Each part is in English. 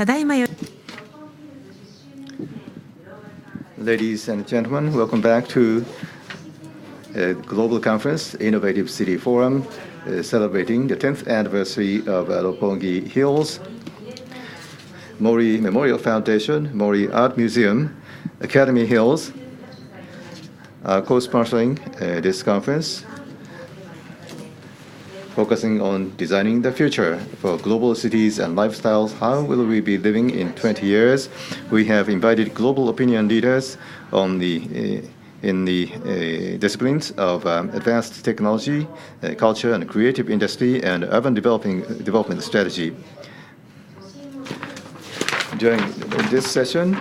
ただいまよ Ladies and gentlemen, welcome back to a global conference, Innovative City Forum, celebrating the 10th anniversary of Roppongi Hills. Mori Memorial Foundation, Mori Art Museum, Academy Hills are co-sponsoring this conference, focusing on designing the future for global cities and lifestyles. How will we be living in 20 years? We have invited global opinion leaders on in the disciplines of advanced technology, culture and creative industry, and urban development strategy. During this session,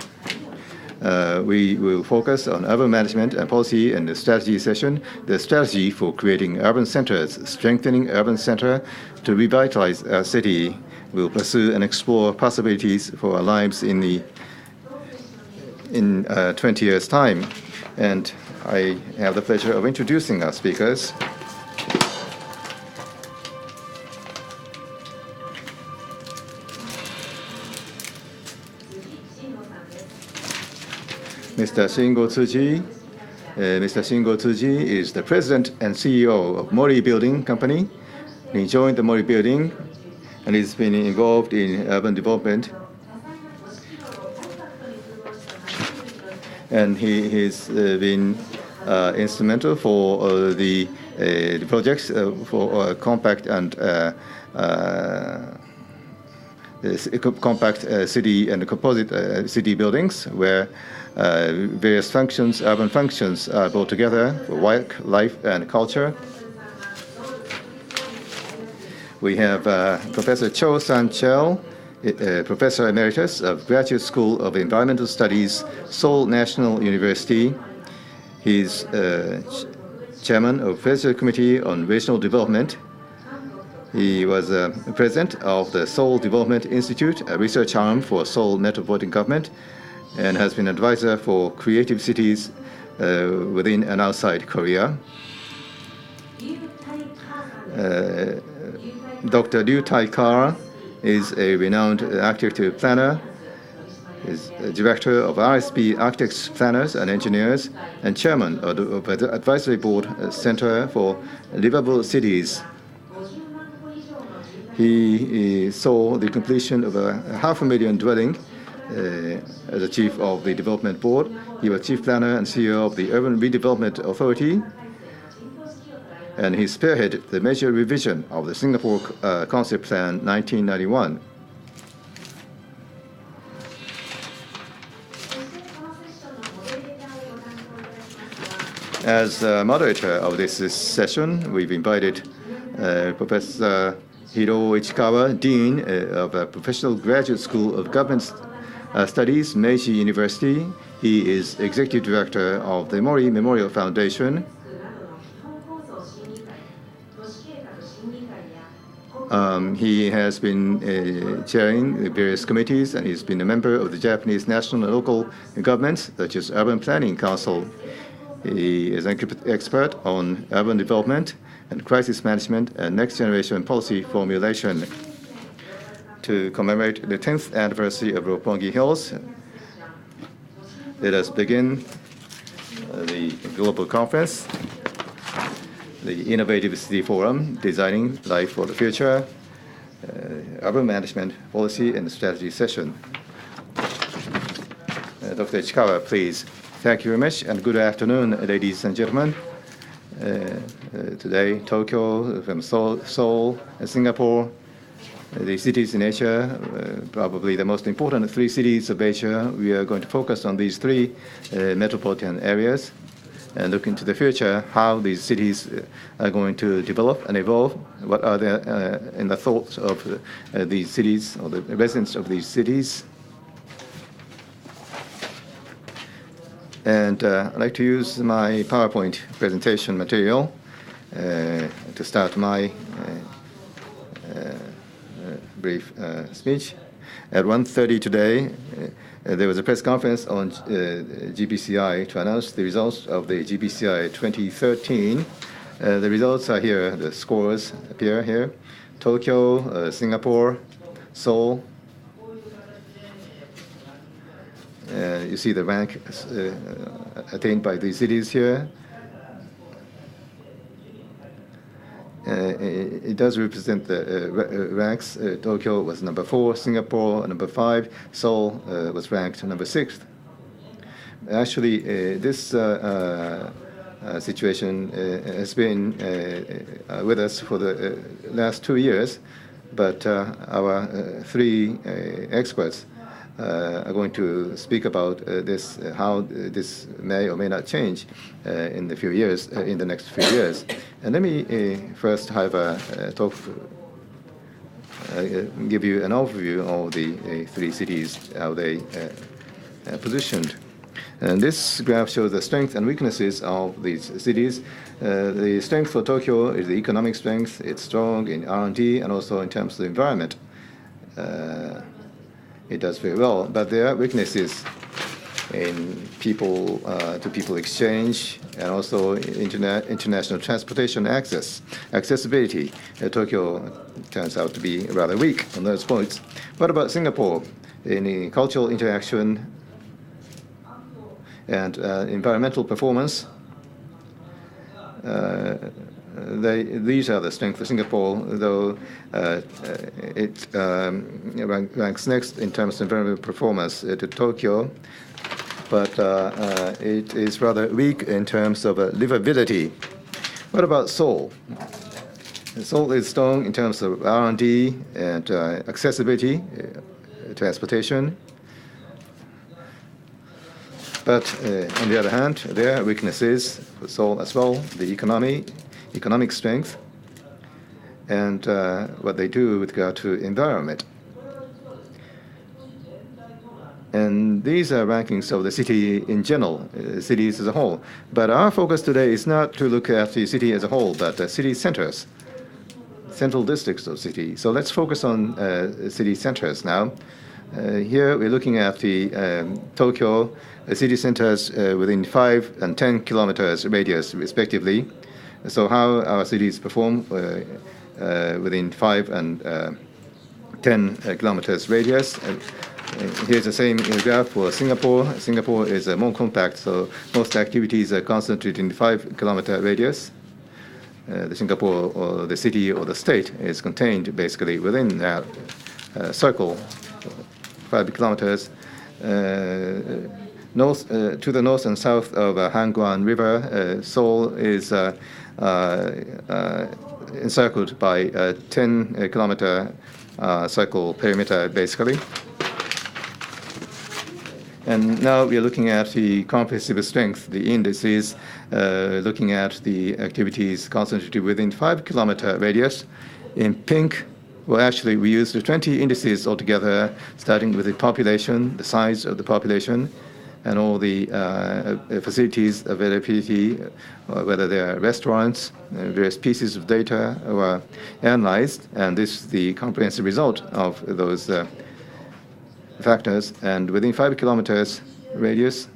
we will focus on urban management and policy and the strategy session, the strategy for creating urban centers, strengthening urban center to revitalize our city. We'll pursue and explore possibilities for our lives in 20 years' time. And I have the pleasure of introducing our speakers. Mr. Shingo Tsuji. Mr. Shingo Tsuji is the president and CEO of Mori Building Company. He joined the Mori Building and he's been involved in urban development. And he has been instrumental for the projects for compact and compact city and composite city buildings, where various functions, urban functions, are brought together for work, life, and culture. We have Professor Choe Sang-Chuel, Professor Emeritus of Graduate School of Environmental Studies, Seoul National University. He's chairman of Presidential Committee on Regional Development. He was president of the Seoul Development Institute, a research arm for Seoul Metropolitan Government, and has been advisor for creative cities within and outside Korea. Dr. Thai-Ker is a renowned architecture planner. Is director of RSP Architects, Planners and Engineers, and chairman of the Advisory Board Center for Liveable Cities. He saw the completion of a 500,000 dwelling as the chief of the development board. He was chief planner and CEO of the Urban Redevelopment Authority, and he spearheaded the major revision of the Singapore Concept Plan 1991. As moderator of this session, we've invited Professor Hiroo Ichikawa, Dean of a Professional Graduate School of Government Studies, Meiji University. He is Executive Director of the Mori Memorial Foundation. He has been chairing various committees, and he's been a member of the Japanese national and local governments, such as Urban Planning Council. He is an expert on urban development and crisis management and next-generation policy formulation. To commemorate the 10th anniversary of Roppongi Hills, let us begin the global conference, the Innovative City Forum, Designing Life for the Future, Urban Management Policy and Strategy session. Dr. Ichikawa, please. Thank you very much, and good afternoon, ladies and gentlemen. Today, Tokyo, from Seoul, and Singapore, the cities in Asia, probably the most important three cities of Asia. We are going to focus on these three metropolitan areas and look into the future, how these cities are going to develop and evolve, what are in the thoughts of these cities or the residents of these cities. And I'd like to use my PowerPoint presentation material to start my brief speech. At 1:30 today, there was a press conference on GBCI to announce the results of the GBCI 2013. The results are here. The scores appear here. Tokyo, Singapore, Seoul, you see the rank attained by these cities here. It does represent the ranks. Tokyo was number 4, Singapore number 5, Seoul was ranked number 6th. Actually, this situation has been with us for the last 2 years, but our 3 experts are going to speak about this, how this may or may not change in the next few years. And let me first have a talk, give you an overview of the 3 cities, how they positioned. And this graph shows the strengths and weaknesses of these cities. The strength for Tokyo is the economic strength. It's strong in R&D and also in terms of the environment. It does very well, but there are weaknesses in people-to-people exchange and also international transportation accessibility. Tokyo turns out to be rather weak on those points. What about Singapore? In cultural interaction and environmental performance, these are the strengths of Singapore, though it ranks next in terms of environmental performance to Tokyo, but it is rather weak in terms of livability. What about Seoul? Seoul is strong in terms of R&D and accessibility, transportation. But on the other hand, there are weaknesses for Seoul as well, the economic strength, and what they do with regard to environment. And these are rankings of the city in general, cities as a whole. But our focus today is not to look at the city as a whole, but city centers, central districts of city. So let's focus on city centers now. Here we're looking at the Tokyo city centers within 5 and 10 kilometers radius, respectively. So how our cities perform within 5 and 10 kilometers radius. Here's the same graph for Singapore. Singapore is more compact, so most activities are concentrated in the 5-kilometer radius. The Singapore, or the city or the state, is contained basically within that circle, 5 kilometers. To the north and south of Hangguan River, Seoul is encircled by a 10-kilometer circle perimeter, basically. And now we are looking at the comprehensive strength, the indices, looking at the activities concentrated within 5-kilometer radius. In pink, well, actually, we used 20 indices altogether, starting with the population, the size of the population, and all the facilities availability, whether they are restaurants, various pieces of data were analyzed, and this is the comprehensive result of those factors. And within 5 kilometers radius,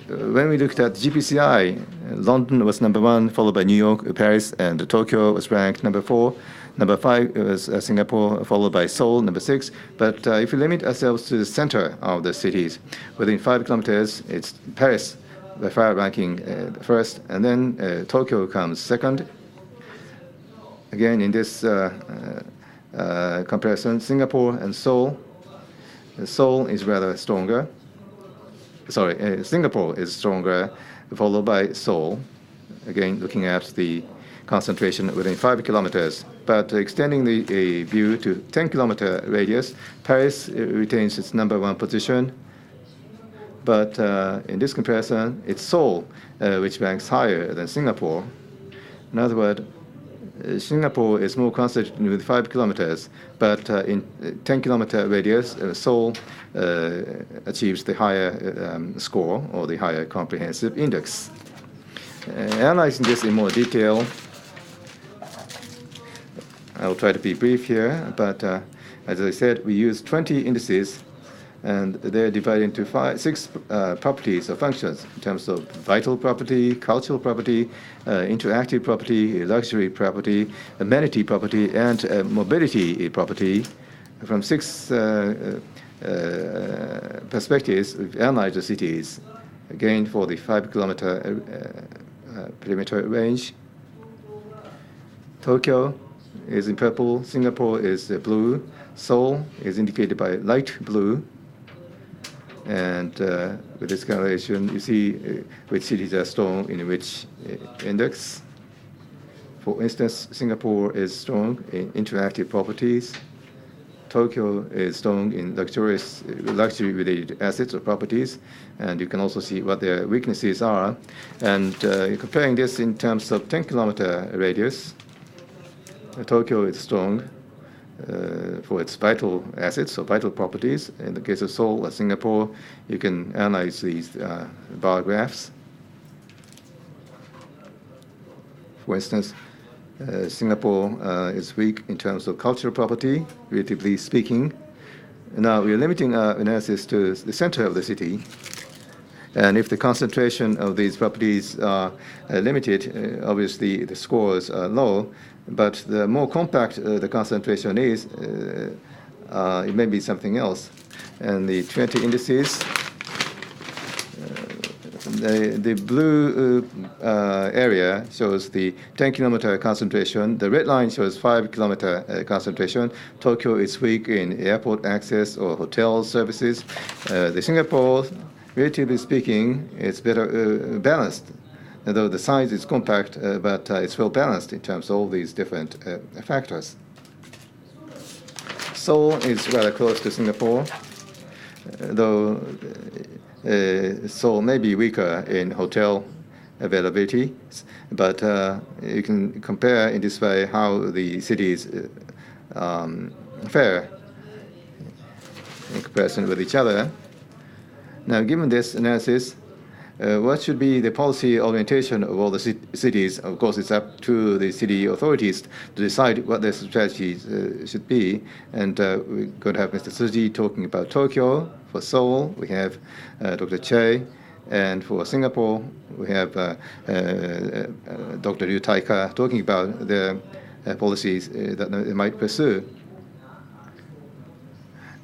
when we looked at GPCI, London was number 1, followed by New York, Paris, and Tokyo was ranked number 4. Number 5 was Singapore, followed by Seoul, number 6. But if we limit ourselves to the center of the cities, within 5 kilometers, it's Paris, by far ranking first, and then Tokyo comes second. Again, in this comparison, Singapore and Seoul. Seoul is rather stronger. Sorry, Singapore is stronger, followed by Seoul. Again, looking at the concentration within 5 kilometers. But extending the view to 10-kilometer radius, Paris retains its number 1 position. But in this comparison, it's Seoul, which ranks higher than Singapore. In other words, Singapore is more concentrated with 5 kilometers, but in 10-kilometer radius, Seoul achieves the higher score, or the higher comprehensive index. Analyzing this in more detail, I'll try to be brief here, but as I said, we use 20 indices, and they're divided into 6 properties or functions in terms of vital property, cultural property, interactive property, luxury property, amenity property, and mobility property, from 6 perspectives, we've analyzed the cities, again for the 5-kilometer perimeter range. Tokyo is in purple, Singapore is blue, Seoul is indicated by light blue, and with this correlation, you see which cities are strong in which index. For instance, Singapore is strong in interactive properties. Tokyo is strong in luxury-related assets or properties, and you can also see what their weaknesses are. And comparing this in terms of 10-kilometer radius, Tokyo is strong for its vital assets or vital properties. In the case of Seoul or Singapore, you can analyze these bar graphs. For instance, Singapore is weak in terms of cultural property, relatively speaking. Now, we are limiting our analysis to the center of the city. And if the concentration of these properties are limited, obviously the scores are low. But the more compact the concentration is, it may be something else. And the 20 indices, the blue area shows the 10-kilometer concentration. The red line shows 5-kilometer concentration. Tokyo is weak in airport access or hotel services. The Singapore, relatively speaking, is better balanced. Although the size is compact, but it's well balanced in terms of all these different factors. Seoul is rather close to Singapore, though Seoul may be weaker in hotel availability, but you can compare in this way how the cities fare in comparison with each other. Now, given this analysis, what should be the policy orientation of all the cities? Of course, it's up to the city authorities to decide what their strategies should be. And we're going to have Mr. Tsuji talking about Tokyo. For Seoul, we have Dr. Choe. And for Singapore, we have Dr. Liu Thai-Ker talking about the policies that they might pursue.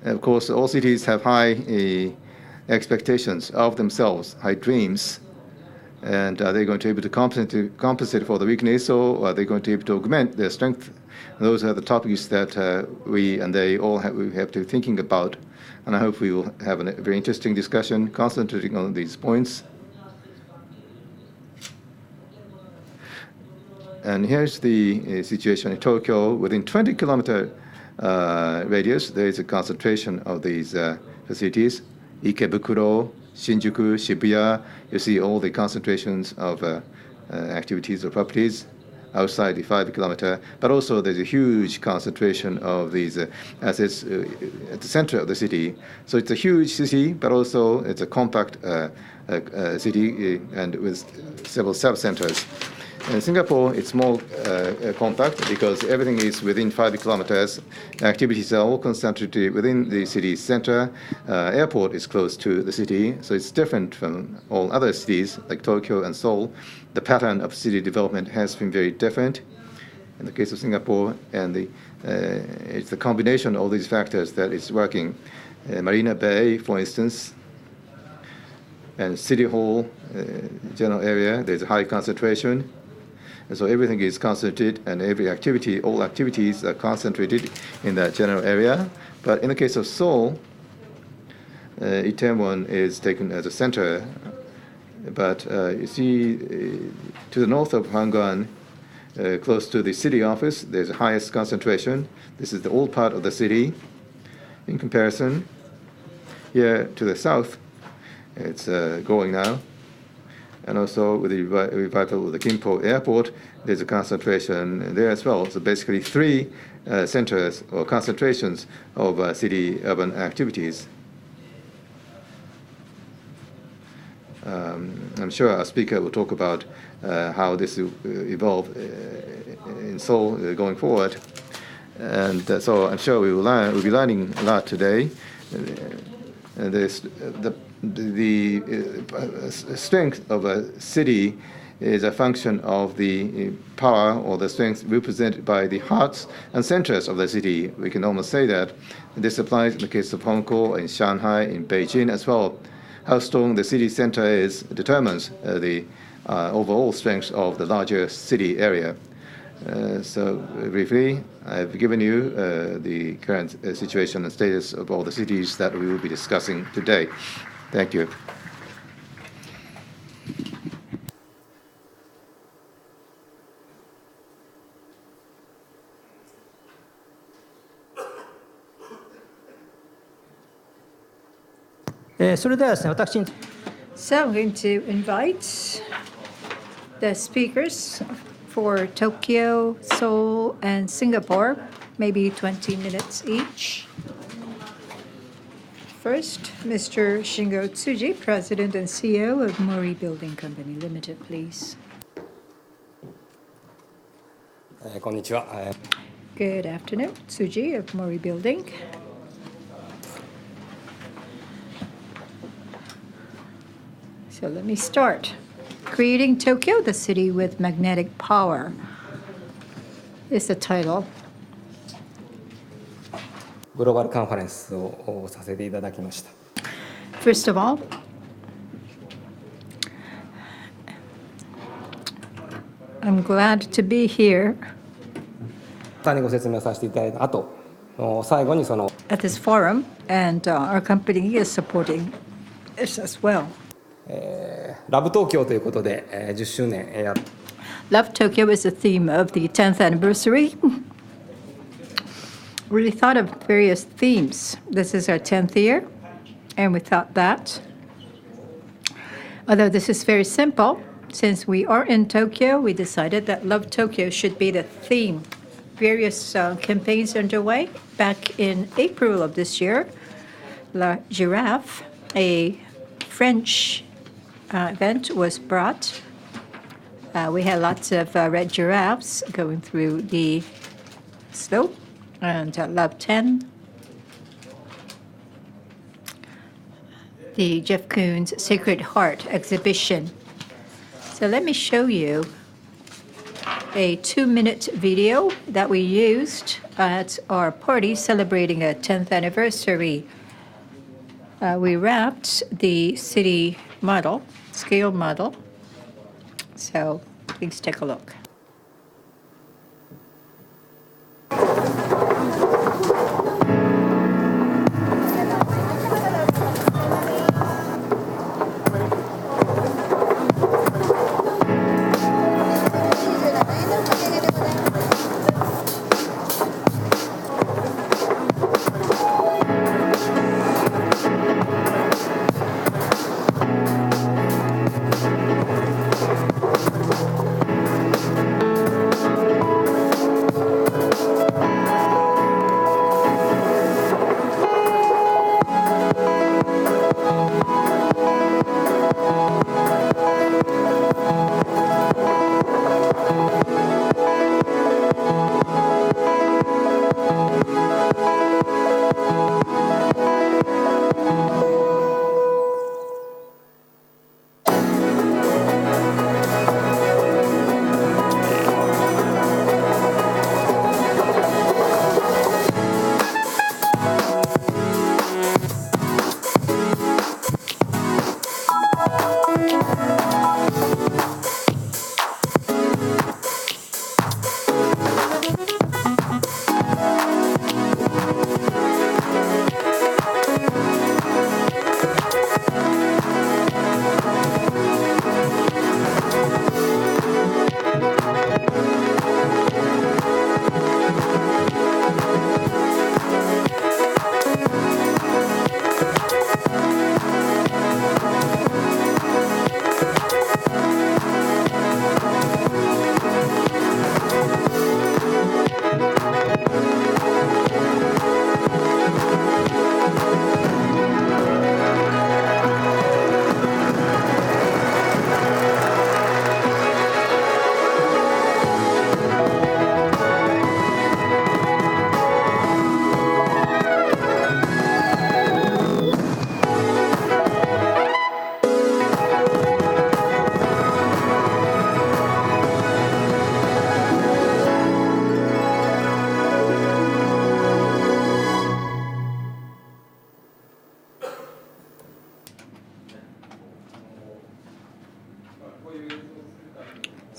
And of course, all cities have high expectations of themselves, high dreams, and are they going to be able to compensate for the weakness, or are they going to be able to augment their strength? Those are the topics that we and they all have to be thinking about, and I hope we will have a very interesting discussion concentrating on these points. And here's the situation in Tokyo. Within 20-kilometer radius, there is a concentration of these facilities. Ikebukuro, Shinjuku, Shibuya, you see all the concentrations of activities or properties outside the 5-kilometer, but also there's a huge concentration of these assets at the center of the city. So it's a huge city, but also it's a compact city and with several sub-centers. In Singapore, it's more compact because everything is within 5 kilometers. Activities are all concentrated within the city center. Airport is close to the city, so it's different from all other cities like Tokyo and Seoul. The pattern of city development has been very different in the case of Singapore, and it's the combination of all these factors that is working. Marina Bay, for instance, and City Hall, general area, there's a high concentration. And so everything is concentrated, and all activities are concentrated in that general area. But in the case of Seoul, Itaewon is taken as a center. But you see, to the north of Hwangwan, close to the city office, there's the highest concentration. This is the old part of the city. In comparison, here to the south, it's growing now. And also with the revival of the Gimpo Airport, there's a concentration there as well. So basically 3 centers or concentrations of city urban activities. I'm sure our speaker will talk about how this will evolve in Seoul going forward. And so I'm sure we'll be learning a lot today. The strength of a city is a function of the power or the strength represented by the hearts and centers of the city. We can almost say that. This applies in the case of Hong Kong, in Shanghai, in Beijing as well. How strong the city center is determines the overall strength of the larger city area. So briefly, I've given you the current situation and status of all the cities that we will be discussing today. Thank you. So I'm going to invite the speakers for Tokyo, Seoul, and Singapore, maybe 20 minutes each. First, Mr. Shingo Tsuji, President and CEO of Mori Building Company Limited, please. Good afternoon, Tsuji of Mori Building. So let me start. Creating Tokyo, the city with magnetic power is the title. グローバルカンファレンスをさせていただきました。 First of all, I'm glad to be here 簡単にご説明させていただいた後、最後にその at this forum, and our company is supporting this as well. ラブ東京ということで、10周年や Love Tokyo is the theme of the 10th anniversary. Really thought of various themes. This is our 10th year, and we thought that, although this is very simple, since we are in Tokyo, we decided that Love Tokyo should be the theme. Various campaigns underway. Back in April of this year, La Giraffe, a French event, was brought. We had lots of red giraffes going through the slope, and Love 10, the Jeff Koons Sacred Heart exhibition. So let me show you a 2-minute video that we used at our party celebrating a 10th anniversary. We wrapped the city model, scale model. So please take a look.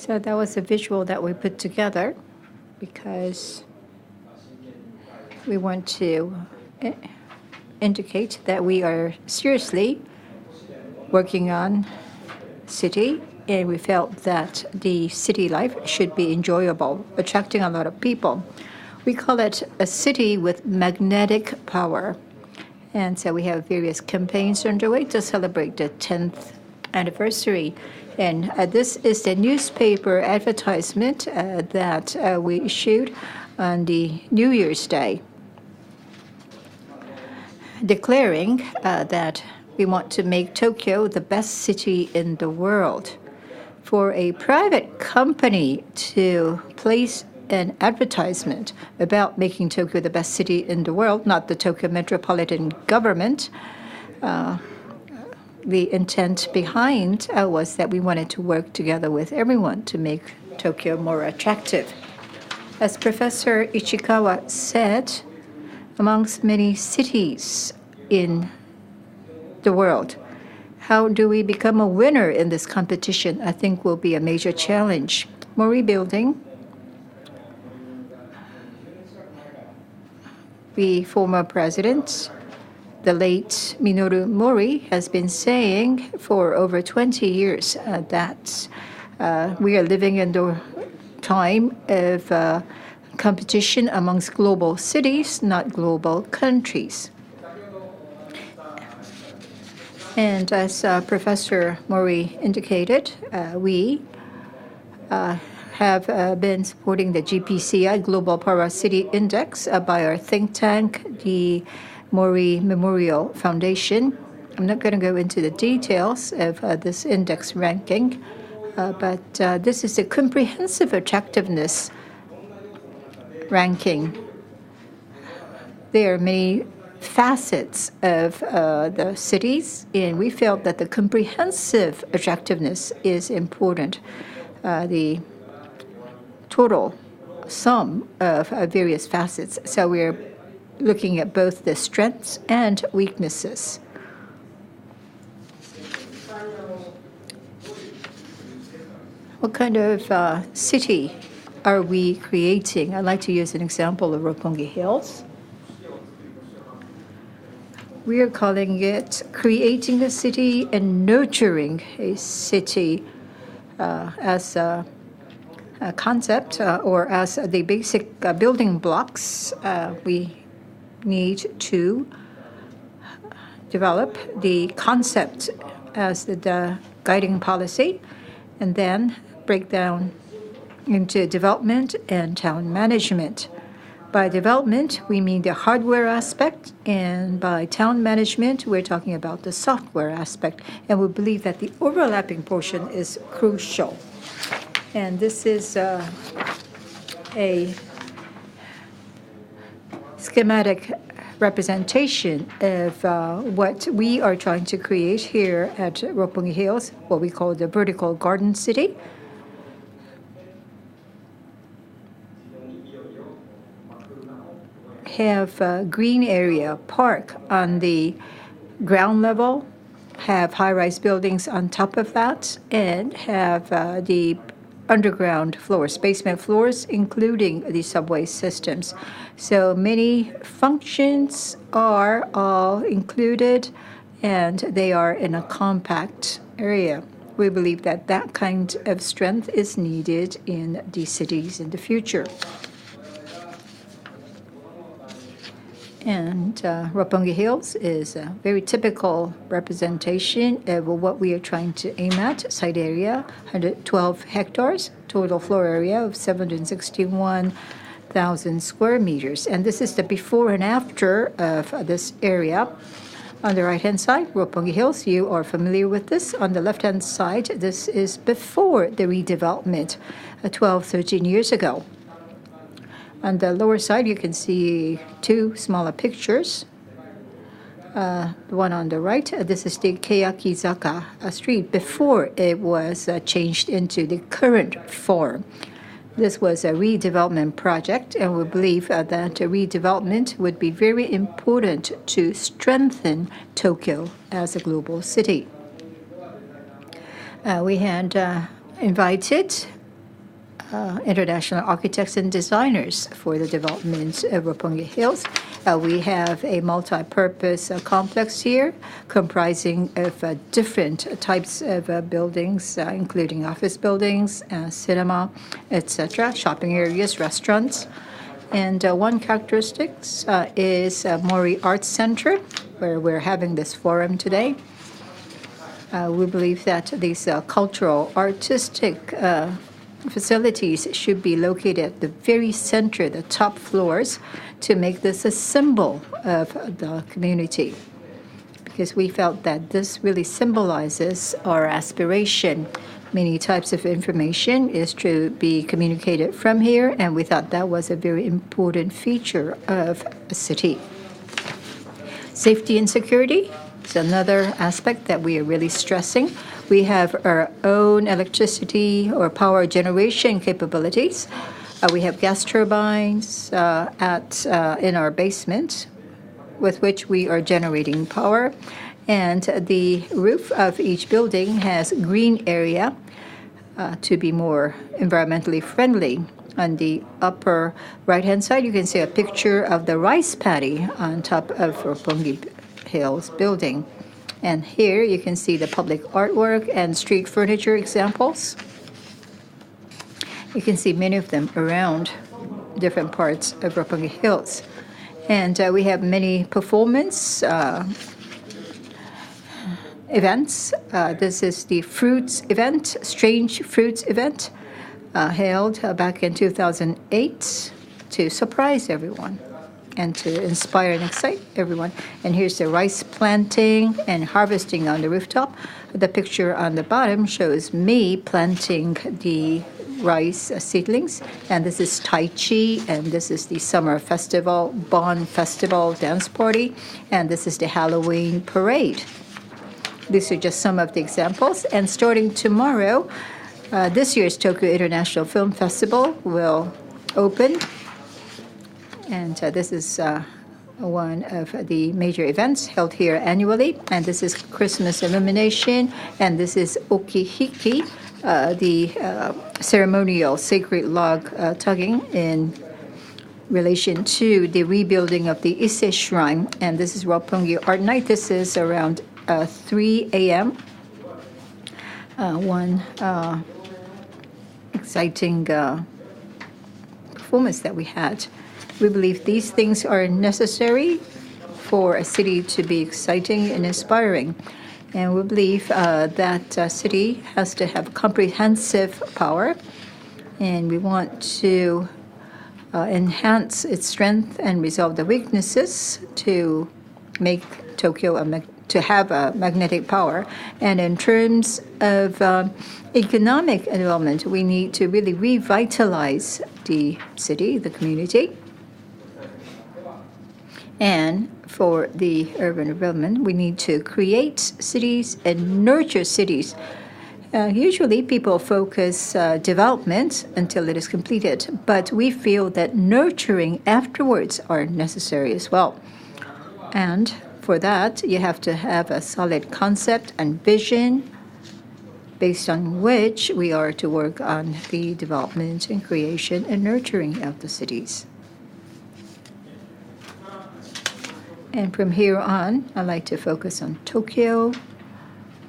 So that was a visual that we put together because we want to indicate that we are seriously working on city, and we felt that the city life should be enjoyable, attracting a lot of people. We call it a city with magnetic power. And so we have various campaigns underway to celebrate the 10th anniversary. And this is the newspaper advertisement that we issued on the New Year's Day, declaring that we want to make Tokyo the best city in the world. For a private company to place an advertisement about making Tokyo the best city in the world, not the Tokyo metropolitan government, the intent behind was that we wanted to work together with everyone to make Tokyo more attractive. As Professor Ichikawa said, amongst many cities in the world, how do we become a winner in this competition? I think will be a major challenge. Mori Building, the former president, the late Minoru Mori, has been saying for over 20 years that we are living in the time of competition amongst global cities, not global countries. And as Professor Mori indicated, we have been supporting the GPCI, Global Power City Index, by our think tank, the Mori Memorial Foundation. I'm not going to go into the details of this index ranking, but this is a comprehensive attractiveness ranking. There are many facets of the cities, and we felt that the comprehensive attractiveness is important. The total sum of various facets. So we're looking at both the strengths and weaknesses. What kind of city are we creating? I'd like to use an example of Roppongi Hills. We are calling it creating a city and nurturing a city as a concept or as the basic building blocks. We need to develop the concept as the guiding policy and then break down into development and town management. By development, we mean the hardware aspect, and by town management, we're talking about the software aspect. And we believe that the overlapping portion is crucial. And this is a schematic representation of what we are trying to create here at Roppongi Hills, what we call the vertical garden city. Have a green area, park on the ground level, have high-rise buildings on top of that, and have the underground floors, basement floors, including the subway systems. So many functions are all included, and they are in a compact area. We believe that that kind of strength is needed in the cities in the future. And Roppongi Hills is a very typical representation of what we are trying to aim at. Site area, 112 hectares, total floor area of 761,000 square meters. And this is the before and after of this area. On the right-hand side, Roppongi Hills, you are familiar with this. On the left-hand side, this is before the redevelopment 12, 13 years ago. On the lower side, you can see two smaller pictures. The one on the right, this is the Keyakizaka street before it was changed into the current form. This was a redevelopment project, and we believe that a redevelopment would be very important to strengthen Tokyo as a global city. We had invited international architects and designers for the development of Roppongi Hills. We have a multi-purpose complex here comprising of different types of buildings, including office buildings, cinema, etc., shopping areas, restaurants. And one characteristic is Mori Arts Center, where we're having this forum today. We believe that these cultural, artistic facilities should be located at the very center, the top floors, to make this a symbol of the community. Because we felt that this really symbolizes our aspiration. Many types of information is to be communicated from here, and we thought that was a very important feature of a city. Safety and security is another aspect that we are really stressing. We have our own electricity or power generation capabilities. We have gas turbines in our basement with which we are generating power. And the roof of each building has green area to be more environmentally friendly. On the upper right-hand side, you can see a picture of the rice paddy on top of Roppongi Hills building. And here you can see the public artwork and street furniture examples. You can see many of them around different parts of Roppongi Hills. And we have many performance events. This is the fruits event, Strange Fruits event, held back in 2008 to surprise everyone and to inspire and excite everyone. And here's the rice planting and harvesting on the rooftop. The picture on the bottom shows me planting the rice seedlings, and this is Tai Chi, and this is the summer festival, Bon Festival dance party, and this is the Halloween parade. These are just some of the examples, and starting tomorrow, this year's Tokyo International Film Festival will open, and this is one of the major events held here annually, and this is Christmas illumination, and this is Okihiki, the ceremonial sacred log tugging in relation to the rebuilding of the Ise Shrine, and this is Roppongi Art Night. This is around 3 a.m. One exciting performance that we had. We believe these things are necessary for a city to be exciting and inspiring. And we believe that city has to have comprehensive power, and we want to enhance its strength and resolve the weaknesses to make Tokyo to have a magnetic power. And in terms of economic development, we need to really revitalize the city, the community. And for the urban development, we need to create cities and nurture cities. Usually people focus development until it is completed, but we feel that nurturing afterwards are necessary as well. And for that, you have to have a solid concept and vision based on which we are to work on the development and creation and nurturing of the cities. And from here on, I'd like to focus on Tokyo,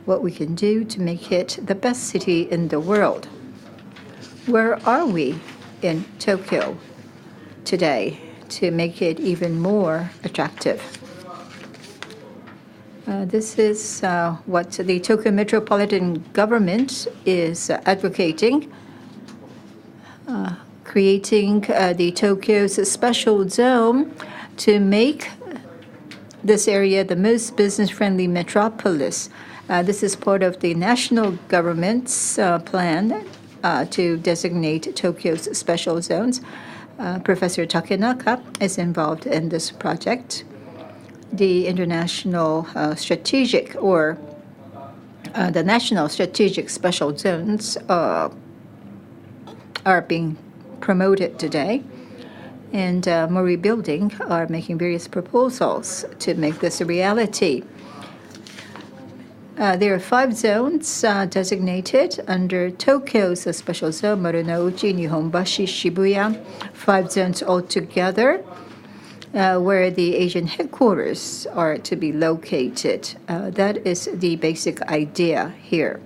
what we can do to make it the best city in the world. Where are we in Tokyo today to make it even more attractive? This is what the Tokyo Metropolitan Government is advocating, creating the Tokyo's special zone to make this area the most business-friendly metropolis. This is part of the national government's plan to designate Tokyo's special zones. Professor Takenaka is involved in this project. The international strategic or the national strategic special zones are being promoted today. And Mori Building are making various proposals to make this a reality. There are 5 zones designated under Tokyo's special zone, Marunouchi, Nihonbashi, Shibuya. 5 zones altogether, where the Asian headquarters are to be located. That is the basic idea here,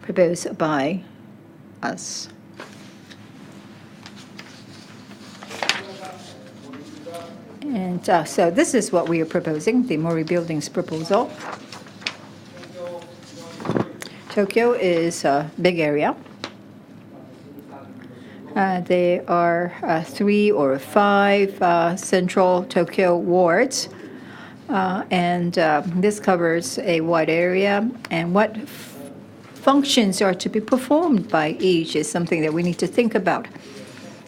proposed by us. And so this is what we are proposing, the Mori Building's proposal. Tokyo is a big area. There are 3 or 5 central Tokyo wards, and this covers a wide area. And what functions are to be performed by each is something that we need to think about.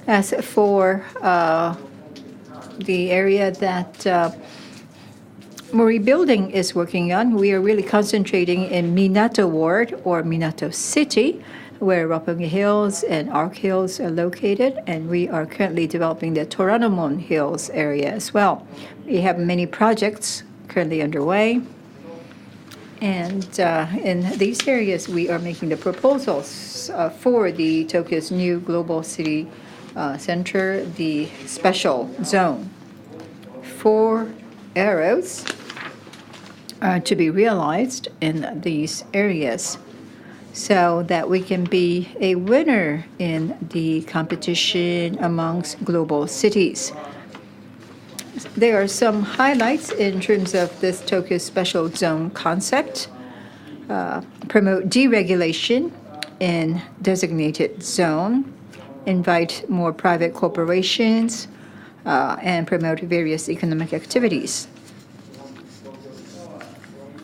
As for the area that Mori Building is working on, we are really concentrating in Minato Ward or Minato City, where Roppongi Hills and Arc Hills are located, and we are currently developing the Toranomon Hills area as well. We have many projects currently underway, and in these areas we are making the proposals for the Tokyo's new global city center, the special zone. 4 arrows are to be realized in these areas so that we can be a winner in the competition amongst global cities. There are some highlights in terms of this Tokyo Special Zone concept. Promote deregulation in designated zone, invite more private corporations, and promote various economic activities.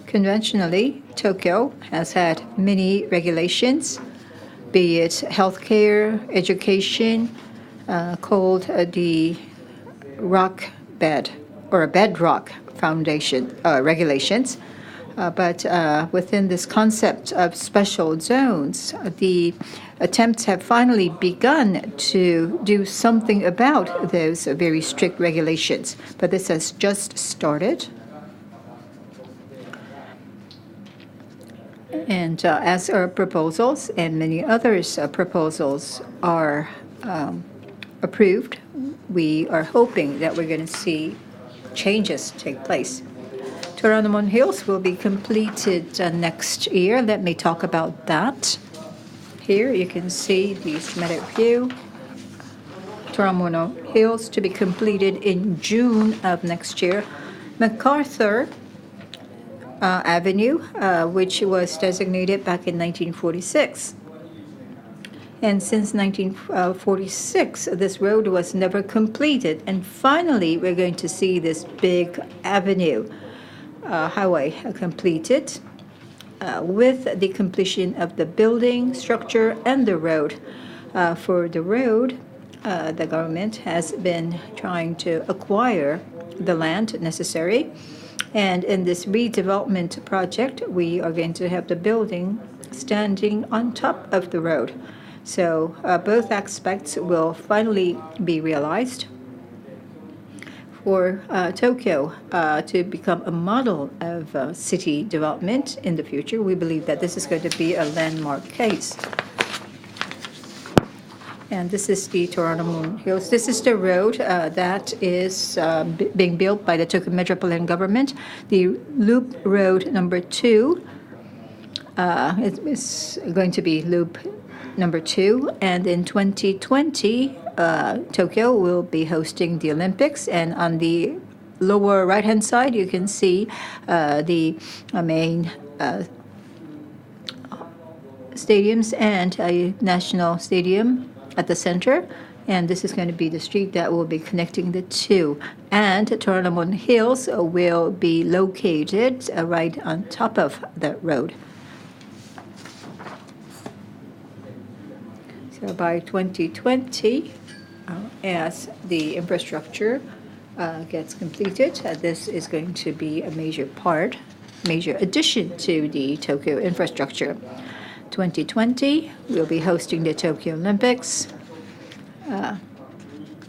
Conventionally, Tokyo has had many regulations, be it healthcare, education, called the rock bed or bedrock foundation regulations. But within this concept of special zones, the attempts have finally begun to do something about those very strict regulations. But this has just started. And as our proposals and many others' proposals are approved, we are hoping that we're going to see changes take place. Toranomon Hills will be completed next year. Let me talk about that. Here you can see the schematic view. Toranomon Hills to be completed in June of next year. MacArthur Avenue, which was designated back in 1946. And since 1946, this road was never completed. And finally, we're going to see this big avenue highway completed with the completion of the building structure and the road. For the road, the government has been trying to acquire the land necessary. And in this redevelopment project, we are going to have the building standing on top of the road. So both aspects will finally be realized. For Tokyo to become a model of city development in the future, we believe that this is going to be a landmark case. And this is the Toranomon Hills. This is the road that is being built by the Tokyo Metropolitan Government. The Loop Road number 2 is going to be Loop number 2. And in 2020, Tokyo will be hosting the Olympics. And on the lower right-hand side, you can see the main stadiums and a national stadium at the center, and this is going to be the street that will be connecting the two. And Toranomon Hills will be located right on top of the road. So by 2020, as the infrastructure gets completed, this is going to be a major addition to the Tokyo infrastructure. 2020, we'll be hosting the Tokyo Olympics.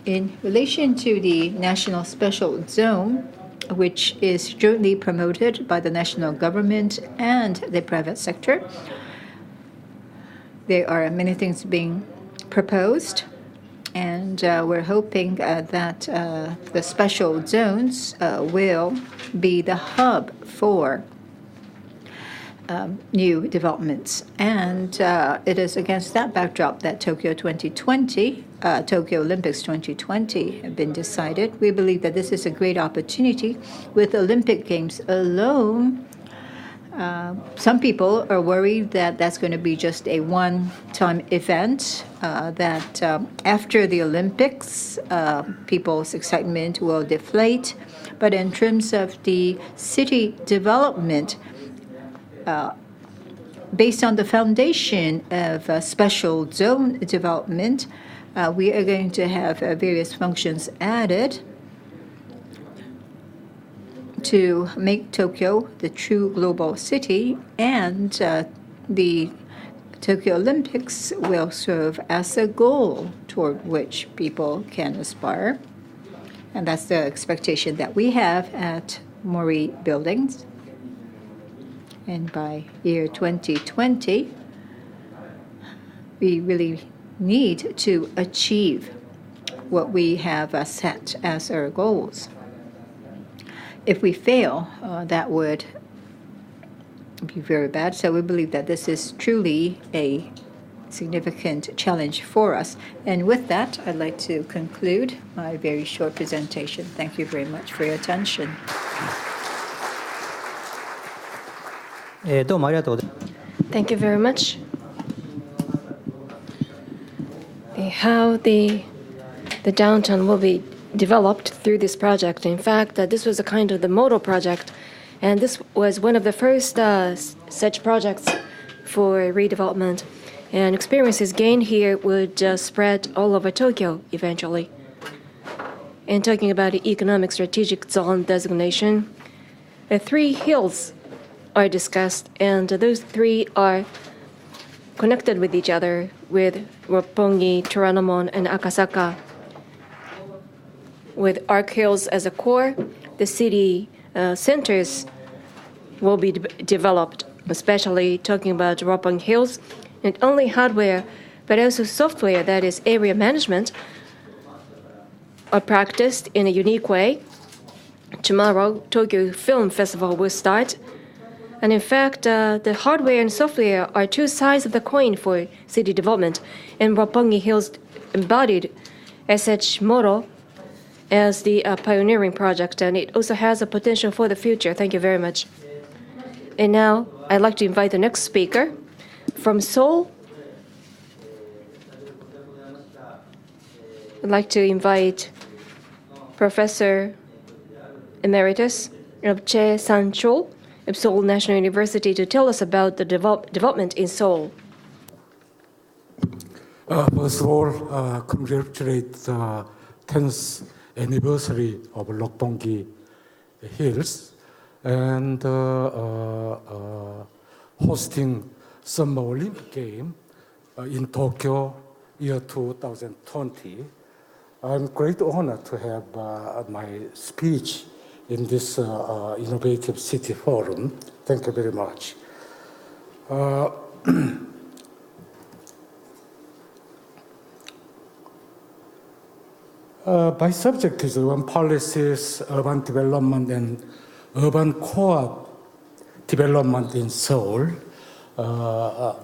In relation to the National Special Zone, which is jointly promoted by the national government and the private sector. There are many things being proposed, and we're hoping that the special zones will be the hub for new developments. And it is against that backdrop that Tokyo Olympics 2020 have been decided. We believe that this is a great opportunity. With Olympic Games alone, some people are worried that that's going to be just a one-time event, that after the Olympics, people's excitement will deflate. But in terms of the city development, based on the foundation of special zone development, we are going to have various functions added to make Tokyo the true global city, and the Tokyo Olympics will serve as a goal toward which people can aspire. And that's the expectation that we have at Mori Buildings. And by year 2020, we really need to achieve what we have set as our goals. If we fail, that would be very bad. So we believe that this is truly a significant challenge for us. And with that, I'd like to conclude my very short presentation. Thank you very much for your attention. Thank you very much. How the downtown will be developed through this project. In fact, this was a kind of the model project, and this was one of the first such projects for redevelopment. And experiences gained here would spread all over Tokyo eventually. And talking about the economic strategic zone designation, the three hills are discussed, and those three are connected with each other with Roppongi, Toranomon, and Akasaka. With Arc Hills as a core, the city centers will be developed, especially talking about Roppongi Hills, not only hardware, but also software, that is area management, are practiced in a unique way. Tomorrow, Tokyo Film Festival will start. And in fact, the hardware and software are two sides of the coin for city development. And Roppongi Hills embodied as such model as the pioneering project, and it also has a potential for the future. Thank you very much. And now, I'd like to invite the next speaker from Seoul. I'd like to invite Professor Emeritus of Choe Sang-Chuel of Seoul National University to tell us about the development in Seoul. First of all, congratulate the 10th anniversary of Roppongi Hills and hosting Summer Olympic Game in Tokyo year 2020. I'm great honor to have my speech in this innovative city forum. Thank you very much. My subject is urban policies, urban development, and urban core development in Seoul, our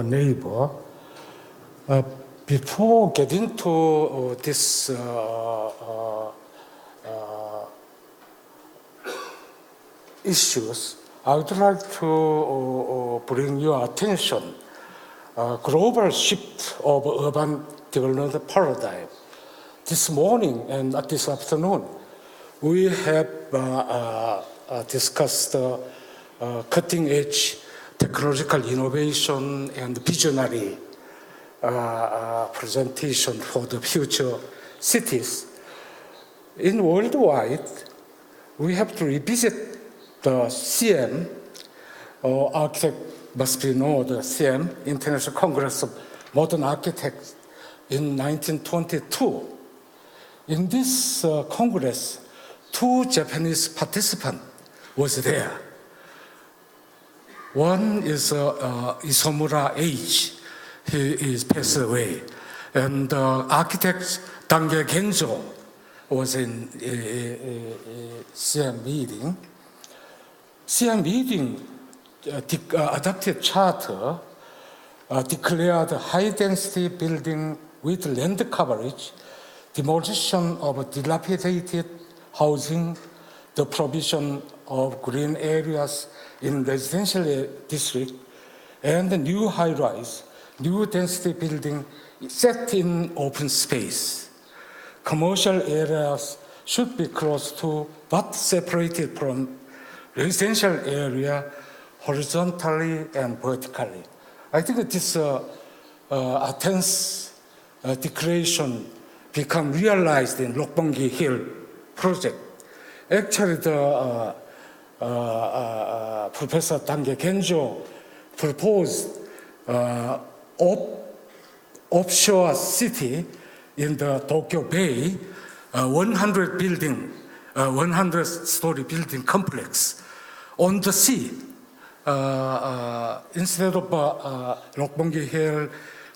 neighbor. Before getting to this issues, I would like to bring your attention global shift of urban development paradigm. This morning and this afternoon, we have discussed cutting-edge technological innovation and visionary presentation for the future cities. In worldwide, we have to revisit the CM, architect must be known, the CM, International Congress of Modern Architects, in 1922. In this Congress, two Japanese participants was there. One is Isomura H. He is passed away. And architect Dange Genjo was in CM meeting. CM meeting adopted charter declared high-density building with land coverage, demolition of dilapidated housing, the provision of green areas in residential district, and the new high-rise, new density building set in open space. Commercial areas should be close to but separated from residential area horizontally and vertically. I think that this Athens declaration become realized in Roppongi Hill project. Actually, the Professor Dange Genjo proposed offshore city in the Tokyo Bay, 100-story building complex on the sea. Instead of Roppongi Hill,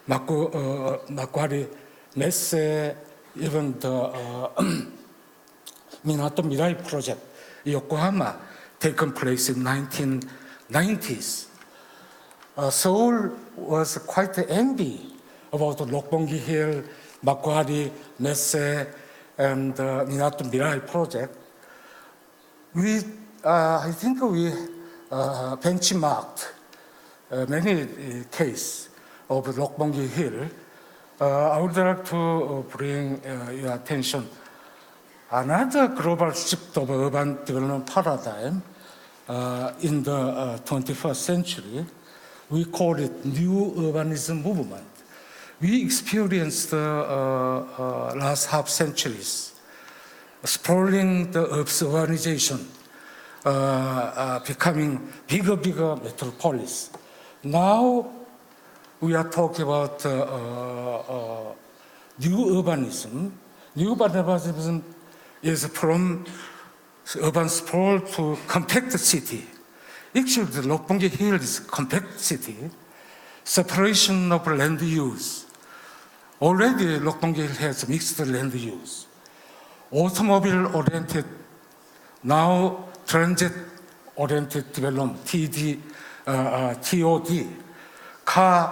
Macquarie, Messe, even the Minato Mirai project, Yokohama, taken place in 1990s. Seoul was quite envy about the Roppongi Hill, Macquarie, Messe, and Minato Mirai project. I think we benchmarked many cases of Roppongi Hill. I would like to bring your attention another global shift of urban development paradigm in the 21st century. We call it new urbanism movement. We experienced last half centuries sprawling the Earth's urbanization, becoming bigger metropolis. Now we are talking about new urbanism. New urbanism is from urban sprawl to compact city. Actually, the Roppongi Hill is compact city. Separation of land use. Already, Roppongi Hill has mixed land use. Automobile-oriented, now transit-oriented development, TOD.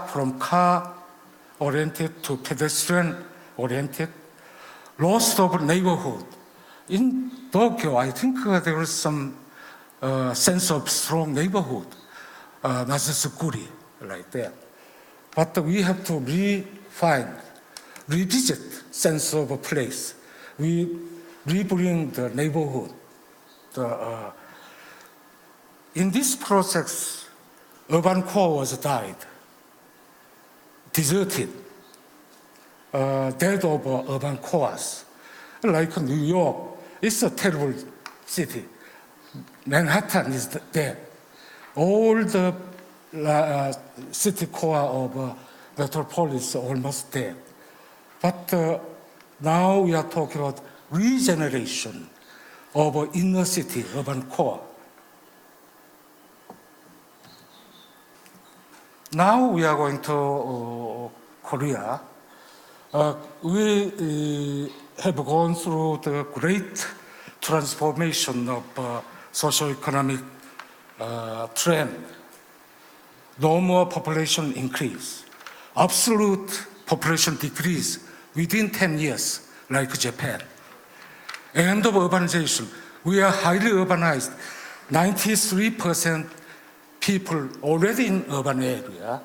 From car-oriented to pedestrian-oriented. Loss of neighborhood. In Tokyo, I think there is some sense of strong neighborhood, Mazuzukuri, like that. But we have to revisit sense of a place. We rebring the neighborhood. In this process, urban core was died, deserted, dead of urban cores. Like New York, it's a terrible city. Manhattan is dead. All the city core of metropolis are almost dead. But now we are talking about regeneration of inner city urban core. Now we are going to Korea. We have gone through the great transformation of socio-economic trend. No more population increase. Absolute population decrease within 10 years, like Japan. End of urbanization. We are highly urbanized. 93% people already in urban area.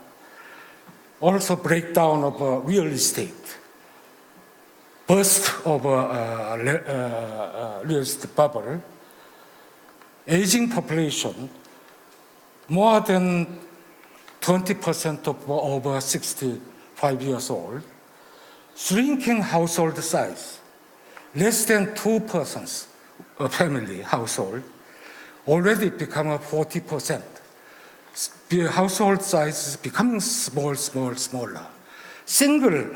Also breakdown of real estate. Burst of real estate bubble. Aging population, more than 20% of over 65 years old. Shrinking household size, less than 2 persons a family household, already become 40%. The household size is becoming smaller. Single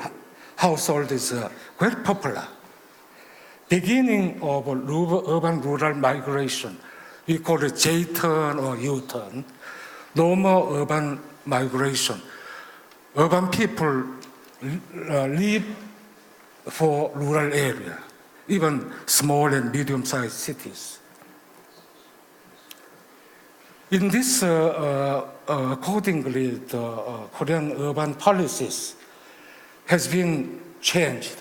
household is quite popular. beginning of urban-rural migration. We call it J-turn or U-turn. No more urban migration. Urban people live for rural area, even small and medium-sized cities. In this, accordingly, the Korean urban policies has been changed.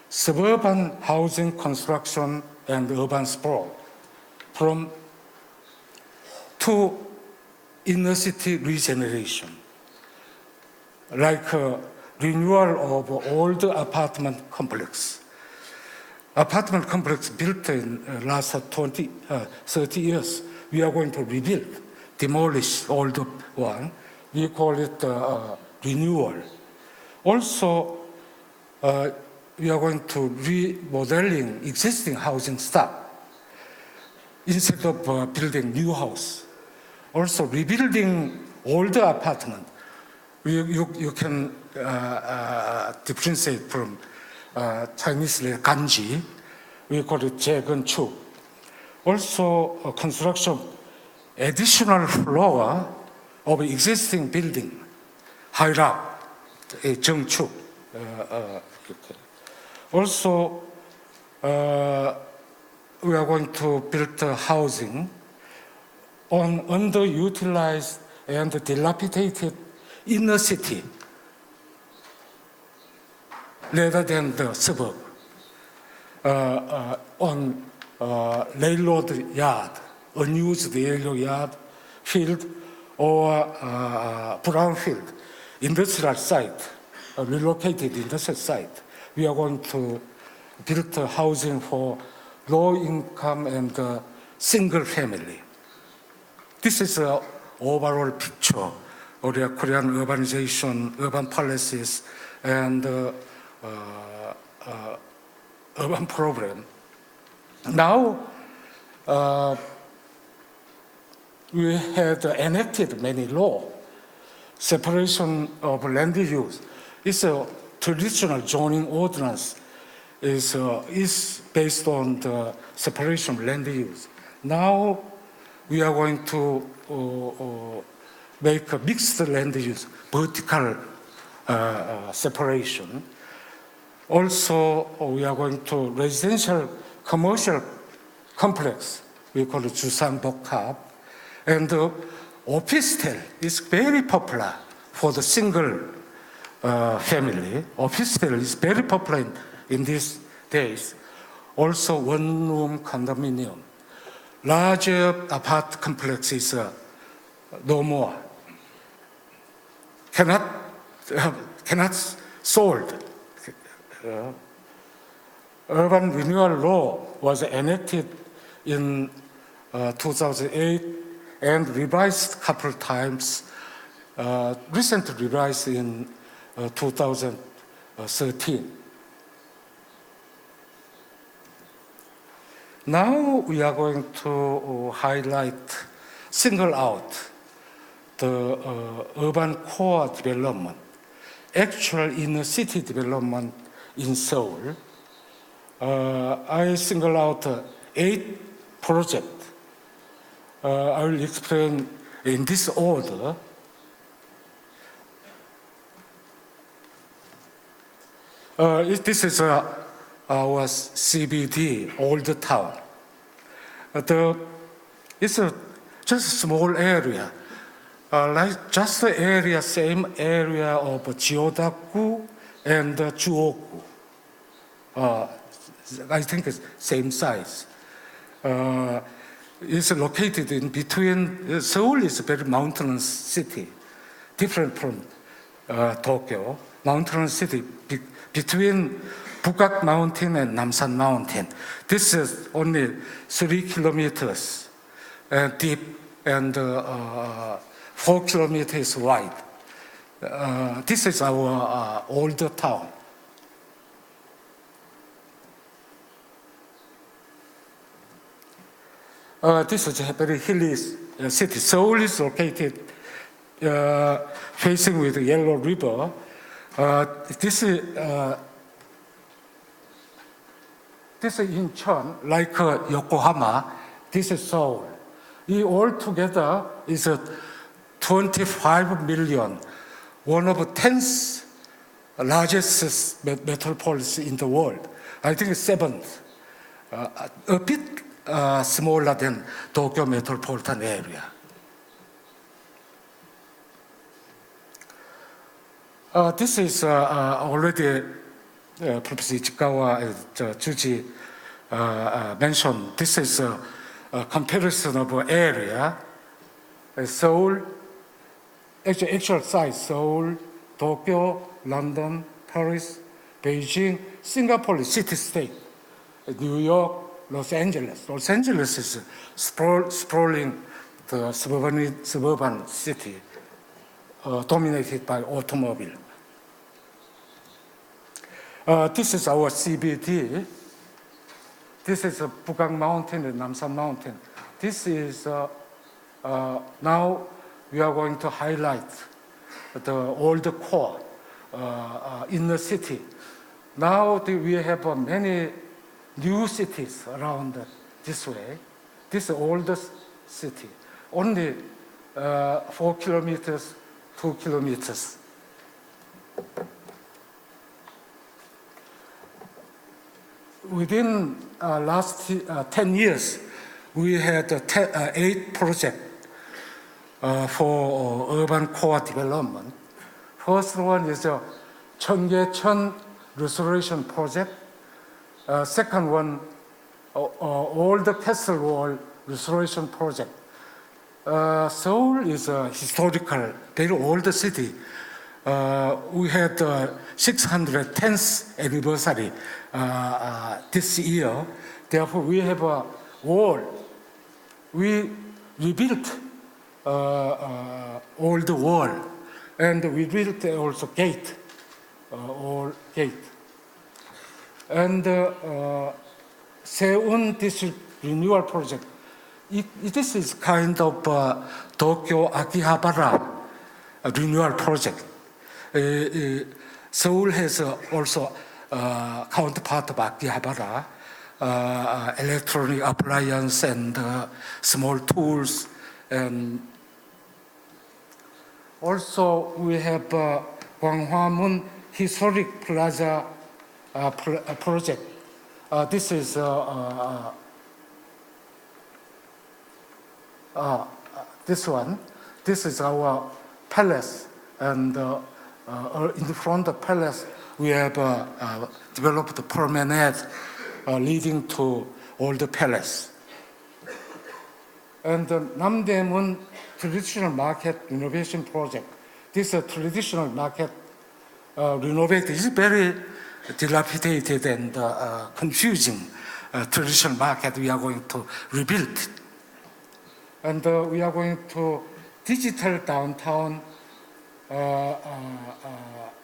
Suburban housing construction and urban sprawl to inner city regeneration, like renewal of old apartment complex. Apartment complex built in last 30 years, we are going to rebuild, demolish old one. We call it renewal. Also, we are going to remodeling existing housing stock instead of building new house. Also, rebuilding older apartment. You can differentiate from Chinese ganji. We call it 재건축. Also, construction additional floor of existing building, higher up, 정축. Also, we are going to build housing on underutilized and dilapidated inner city rather than the suburb, on railroad yard, unused railroad yard, field, or brownfield, industrial site, relocated industrial site. We are going to build housing for low income and single family. This is an overall picture of the Korean urbanization, urban policies, and urban problem. Now, we had enacted many laws. Separation of land use is a traditional zoning ordinance is based on the separation of land use. Now, we are going to make a mixed land use, vertical separation. Also, we are going to residential commercial complex, we call it 주상복합, and office is very popular for the single family. Office is very popular in these days. Also, one-room condominium. Larger apart complexes no more. Cannot sold. Urban renewal law was enacted in 2008 and revised a couple times, recently revised in 2013. Now we are going to highlight, single out the urban core development, actual inner city development in Seoul. I single out 8 projects. I will explain in this order. This is our CBD, old town. It's just a small area, like just the area, same area of Jiodakgu and Juogu. I think it's same size. It's located in between. Seoul is a very mountainous city, different from Tokyo. Mountainous city between Bukak Mountain and Namsan Mountain. This is only 3 kilometers deep and 4 kilometers wide. This is our older town. This is a very hilly city. Seoul is located facing with the Yellow River. this is Incheon, like Yokohama. This is Seoul. It all together is 25 million, one of the 10th largest metropolis in the world. I think it's 7th, a bit smaller than Tokyo metropolitan area. This is already Professor Ichikawa and Tsuji mentioned. This is a comparison of area. Seoul, actual size, Seoul, Tokyo, London, Paris, Beijing, Singapore, city-state, New York, Los Angeles. Los Angeles is sprawling the suburban city dominated by automobile. This is our CBD. This is Bugang Mountain and Namsan Mountain. This is, now we are going to highlight the old core in the city. Now we have many new cities around this way. This is the oldest city, only 4 kilometers, 2 kilometers. Within last 10 years, we had 8 projects for urban core development. First one is the Cheonggyecheon restoration project. Second one, old castle wall restoration project. Seoul is a historical, very old city. We had 610th anniversary this year. Therefore, we have a wall. We rebuilt old wall, and we built also gate, all gate. And Seoul District Renewal Project. This is kind of Tokyo Akihabara renewal project. Seoul has also counterpart of Akihabara, electronic appliance and small tools. And also we have Gwanghwamun Historic Plaza project. This is this one. This is our palace, and in the front of the palace we have developed a promenade leading to all the palace. And the Namdaemun traditional market renovation project. This traditional market renovation is very dilapidated and confusing traditional market. We are going to rebuild. And we are going to digital downtown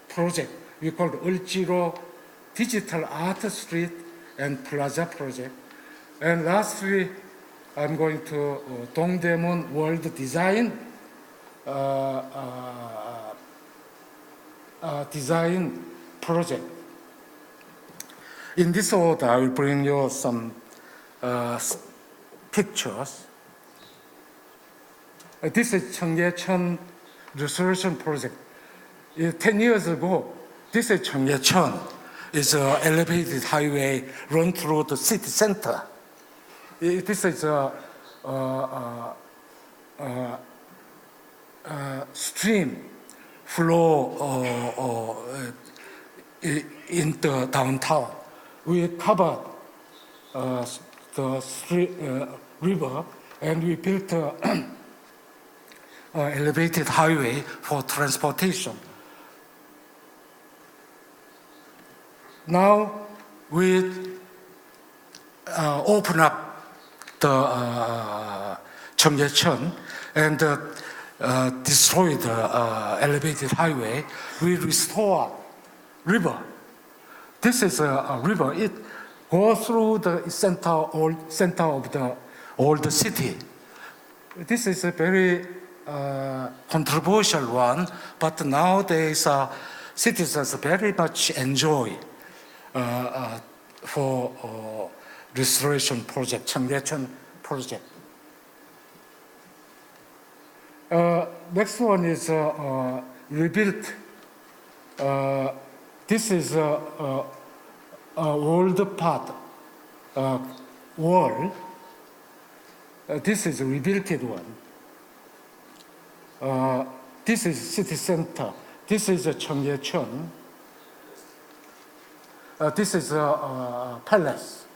project. We call it Ulchiro Digital Art Street and Plaza project. And lastly, I'm going to Dongdaemun World Design design project. In this order, I will bring you some pictures. This is Cheonggyecheon restoration project. 10 years ago, this is Cheonggyecheon. It's an elevated highway run through the city center. This is a stream flow in the downtown. We covered the river, and we built an elevated highway for transportation. Now we open up the Cheonggyecheon and destroy the elevated highway. We restore river. This is a river. It goes through the center of the old city. This is a very controversial one, but nowadays citizens very much enjoy for restoration project, Cheonggyecheon project. Next one is rebuilt. This is a old part wall. This is a rebuilt one. This is city center. This is a Cheonggyecheon. This is a palace.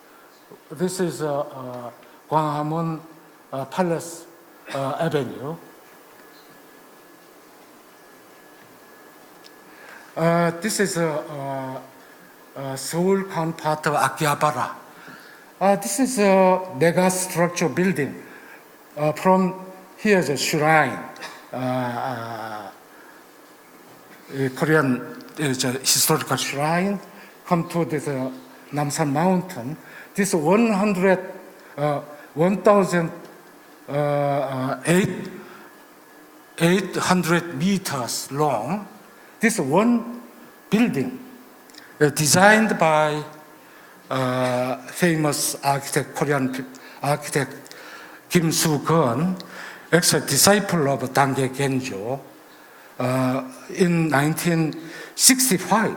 This is Gwanghwamun Palace Avenue. This is Seoul counterpart of Akihabara. This is a mega structure building. From here is a shrine. Korean is a historical shrine. Come to this Namsan Mountain. This 1,800 meters long. This one building designed by famous architect, Korean architect Kim Soo-keun, ex disciple of Dangye Genjo, in 1965.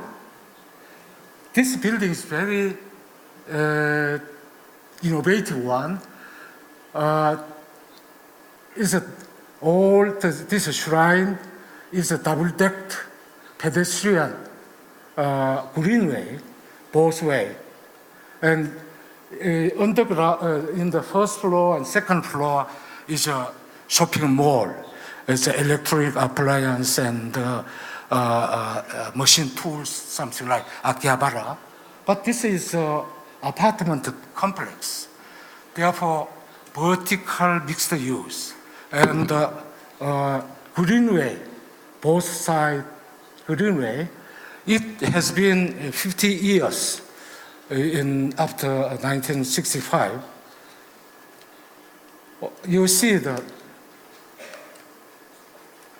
This building is very innovative one. This shrine is a double-decked pedestrian greenway, both way. And underground, in the first floor and second floor is a shopping mall. It's an electronic appliance and machine tools, something like Akihabara. But this is an apartment complex. Therefore, vertical mixed use. And greenway, both sides greenway, it has been 50 years after 1965. You see that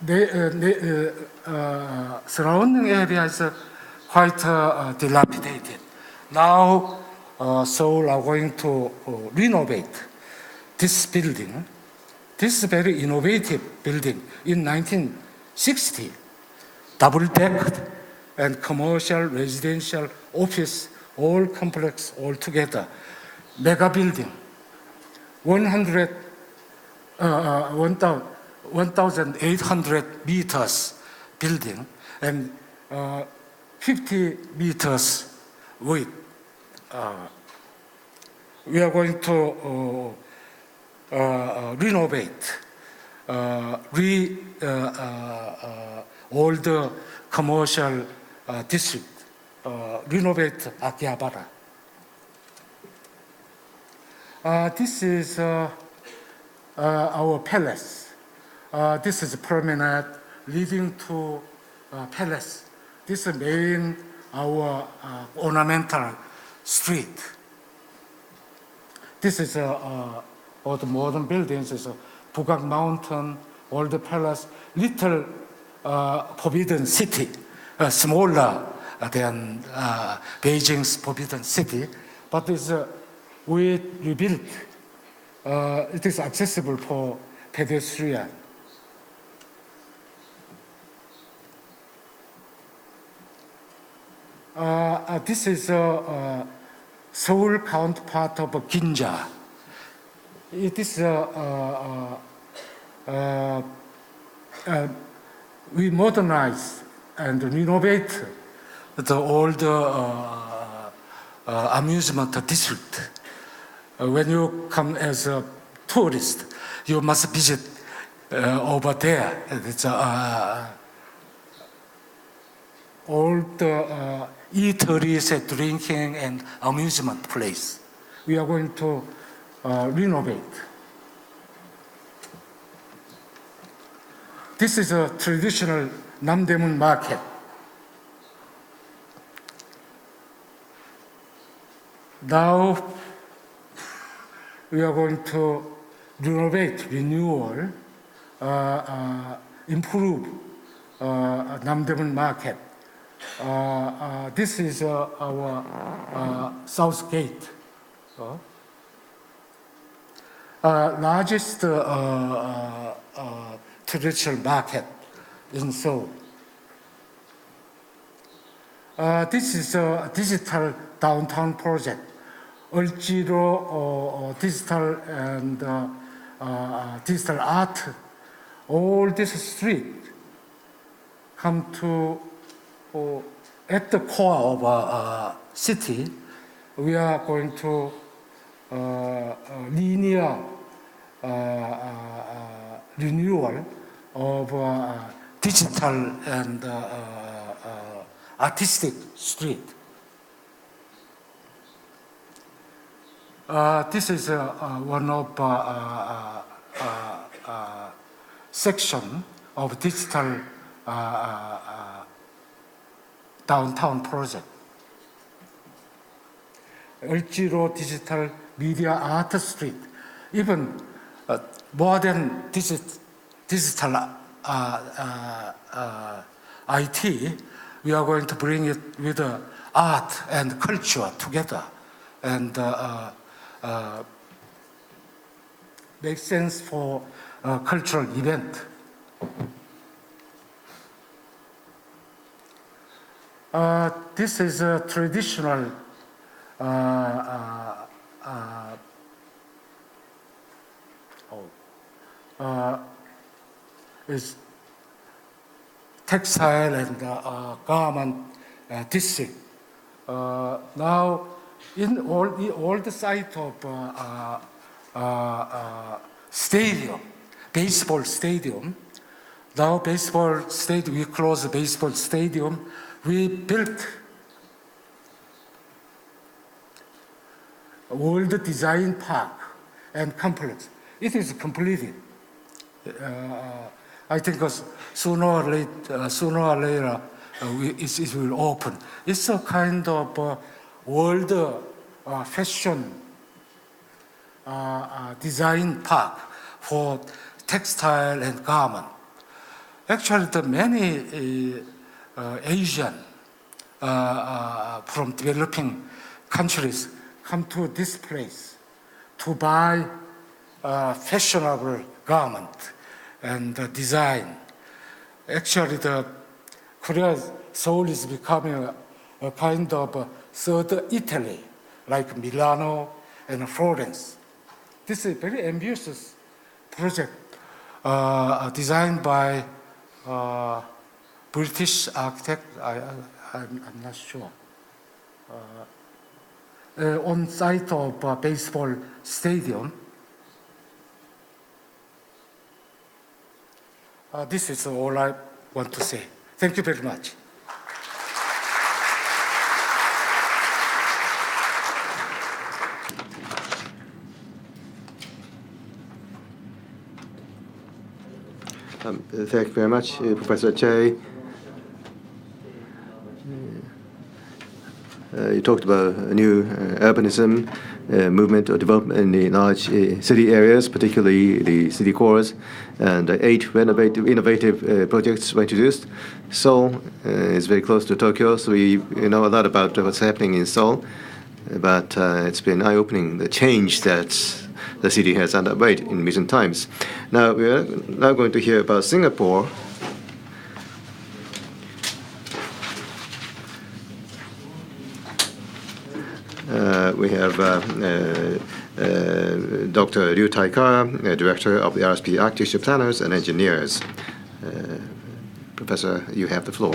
the surrounding area is quite dilapidated. Now, Seoul are going to renovate this building. This is a very innovative building in 1960, double-decked and commercial, residential, office, all complex all together. Mega building, 1,800 meters building and 50 meters width. We are going to renovate all the commercial district, renovate Akihabara. This is our palace. This is promenade leading to palace. This is main our ornamental street. This is all the modern buildings. Is Bugak Mountain, all the palace, little forbidden city, smaller than Beijing's forbidden city, but we rebuilt. It is accessible for pedestrian. This is Seoul counterpart of Ginja. It is we modernize and renovate the old amusement district. When you come as a tourist, you must visit over there. It's all the eateries, drinking, and amusement place. We are going to renovate. This is a traditional Namdaemun market. Now we are going to renovate, renewal, improve Namdaemun market. This is our South Gate. Largest traditional market in Seoul. This is a digital downtown project. Ulchiro digital and digital art. All this street come to at the core of a city. We are going to linear renewal of digital and artistic street. This is one of section of digital downtown project. Ulchiro Digital Media Art Street. Even modern digital IT, we are going to bring it with art and culture together and make sense for a cultural event. This is a traditional is textile and garment district. Now, in all the site of stadium, baseball stadium. Now baseball stadium, we close the baseball stadium. We built a world design park and complex. It is completed. I think sooner or later, it will open. It's a kind of world fashion design park for textile and garment. Actually, the many Asian from developing countries come to this place to buy fashionable garment and design. Actually, Seoul is becoming a kind of third Italy, like Milano and Florence. This is a very ambitious project designed by British architect, I'm not sure. On site of baseball stadium. This is all I want to say. Thank you very much. Thank you very much, Professor Choe. You talked about a new urbanism movement or development in the large city areas, particularly the city cores, and 8 innovative projects were introduced. Seoul is very close to Tokyo, so we know a lot about what's happening in Seoul, but it's been eye-opening, the change that the city has underway in recent times. Now, we are now going to hear about Singapore. We have Dr. Thai-Ker, Director of the RSP Architecture Planners and Engineers. Professor, you have the floor.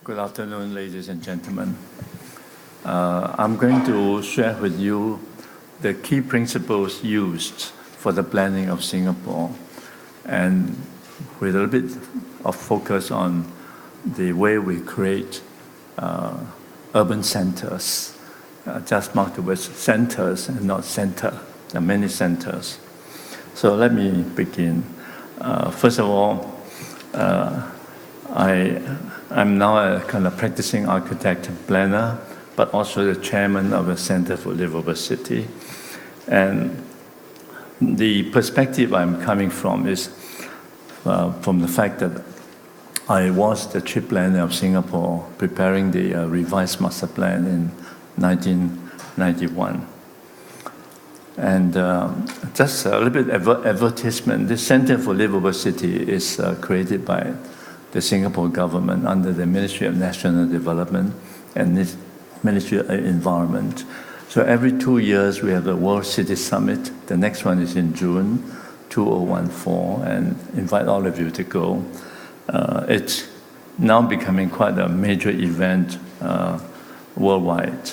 Good afternoon, ladies and gentlemen. I'm going to share with you the key principles used for the planning of Singapore, and with a little bit of focus on the way we create urban centers. Just mark the word centers and not center. There are many centers. So let me begin. First of all, I'm now a kind of practicing architect and planner, but also the chairman of the Center for Livable City. And the perspective I'm coming from is from the fact that I was the trip planner of Singapore preparing the revised master plan in 1991. And just a little bit advertisement. The Center for Liveable City is created by the Singapore government under the Ministry of National Development and the Ministry of Environment. So every 2 years we have the World City Summit. The next one is in June 2014, and invite all of you to go. It's now becoming quite a major event worldwide.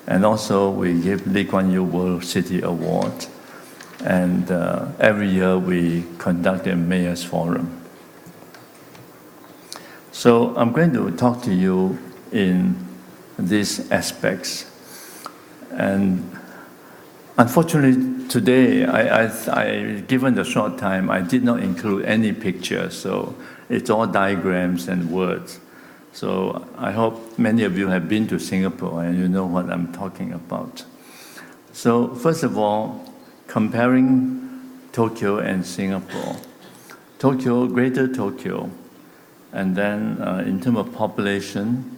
And also we give Lee Kuan Yew World City Award. And every year we conduct a Mayor's Forum. So I'm going to talk to you in these aspects. And unfortunately today, given the short time, I did not include any pictures. So it's all diagrams and words. So I hope many of you have been to Singapore and you know what I'm talking about. So first of all, comparing Tokyo and Singapore. Tokyo, Greater Tokyo, and then in terms of population,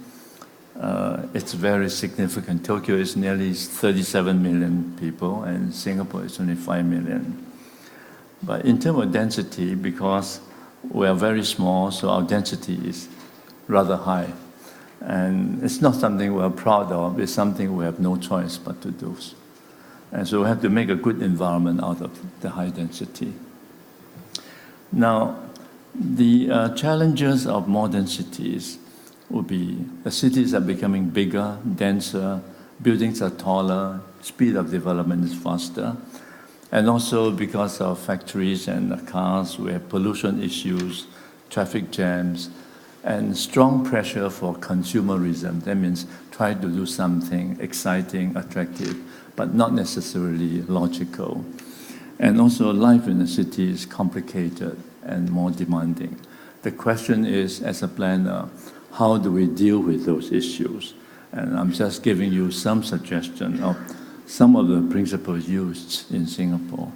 it's very significant. Tokyo is nearly 37 million people and Singapore is only 5 million. But in terms of density, because we are very small, so our density is rather high. And it's not something we're proud of, it's something we have no choice but to do. And so we have to make a good environment out of the high density. Now, the challenges of modern cities would be the cities are becoming bigger, denser, buildings are taller, speed of development is faster. And also because of factories and cars, we have pollution issues, traffic jams, and strong pressure for consumerism. That means try to do something exciting, attractive, but not necessarily logical. And also life in the city is complicated and more demanding. The question is, as a planner, how do we deal with those issues? And I'm just giving you some suggestion of some of the principles used in Singapore.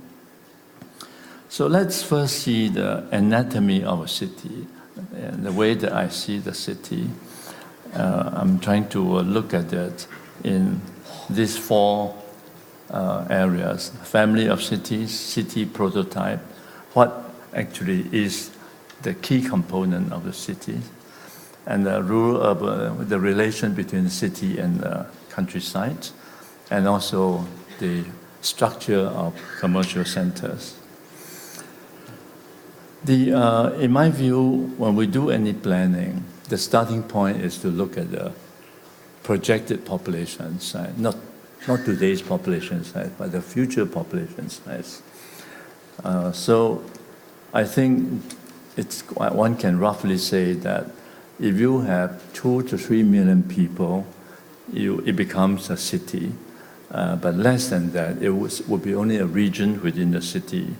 So let's first see the anatomy of a city, the way that I see the city. I'm trying to look at it in these four areas: family of cities, city prototype, what actually is the key component of the city, and the rural-urban, the relation between the city and the countryside, and also the structure of commercial centers. In my view, when we do any planning, the starting point is to look at the projected population size, not today's population size, but the future population size. So I think one can roughly say that if you have 2 to 3 million people, it becomes a city. But less than that, it would be only a region within the city